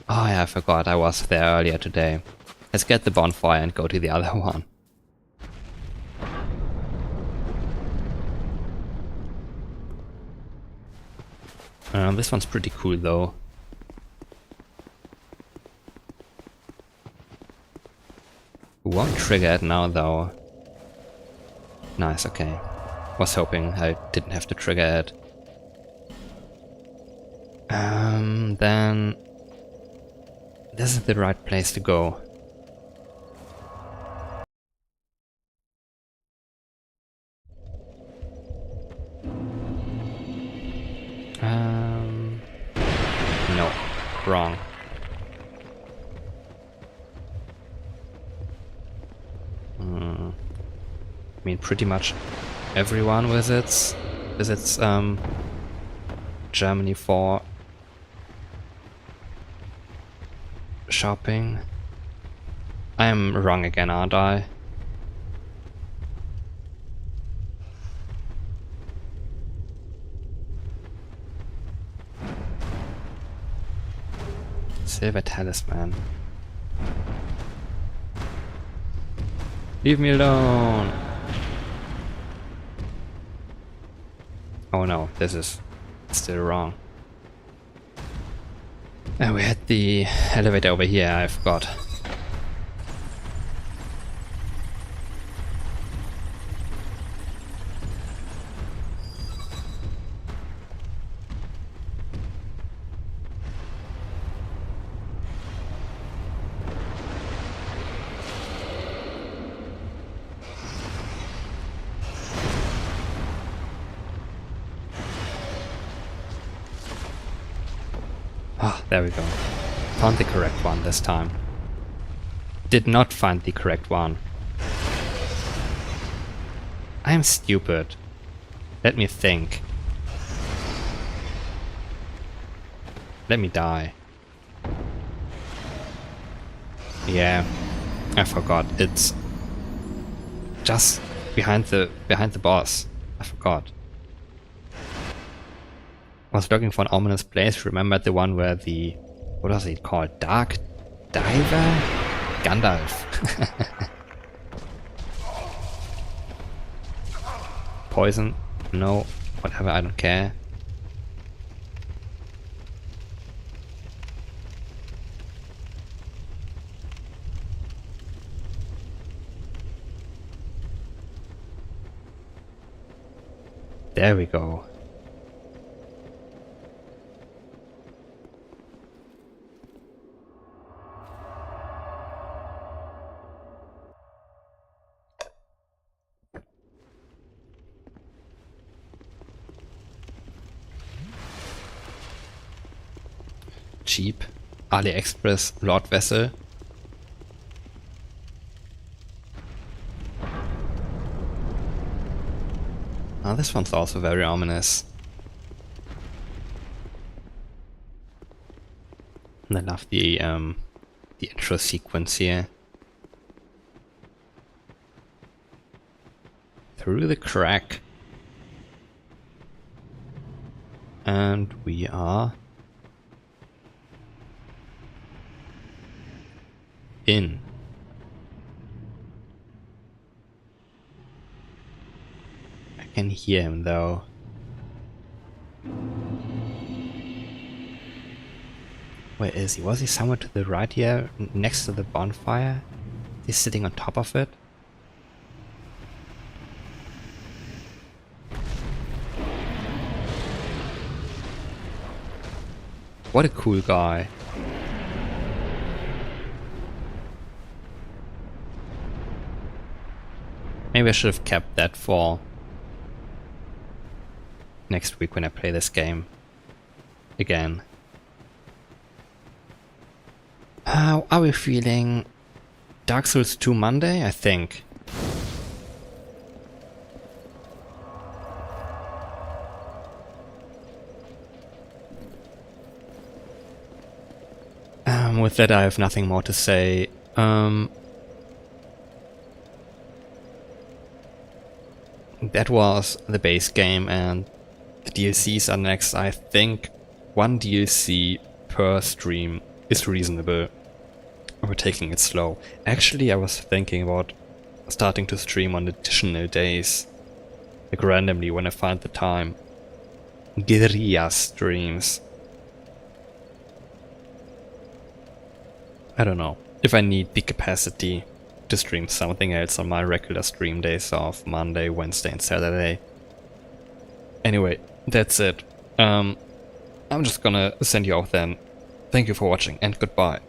Oh yeah, I forgot, I was there earlier today. Let's get the bonfire and go to the other one. This one's pretty cool though. Won't trigger it now though. Nice, okay. Was hoping I didn't have to trigger it. Then this is the right place to go. No, wrong. I mean, pretty much everyone visits Germany for shopping. I am wrong again, aren't I? Silver Talisman. Leave me alone! Oh no, this is still wrong. And we had the elevator over here, I forgot. Ah, there we go. Found the correct one this time. Did not find the correct one. I am stupid. Let me think. Let me die. Yeah, I forgot. It's just behind the boss. I forgot. Was looking for an ominous place. Remembered the one where the, what was it called? Dark Diver? Gandalf. Poison? No. Whatever, I don't care. There we go. Cheap. AliExpress Lord Vessel. Ah, this one's also very ominous. And I love the intro sequence here. Through the crack. And we are in. I can hear him though. Where is he? Was he somewhere to the right here, next to the bonfire? He's sitting on top of it? What a cool guy. Maybe I should have kept that for next week when I play this game again. How are we feeling? Dark Souls 2 Monday, I think. With that I have nothing more to say. That was the base game and the DLCs are next. I think one DLC per stream is reasonable. We're taking it slow. Actually, I was thinking about starting to stream on additional days. Like randomly when I find the time. Guerrilla streams. I don't know. If I need the capacity to stream something else on my regular stream days of Monday, Wednesday and Saturday. Anyway, that's it. I'm just gonna send you off then. Thank you for watching and goodbye.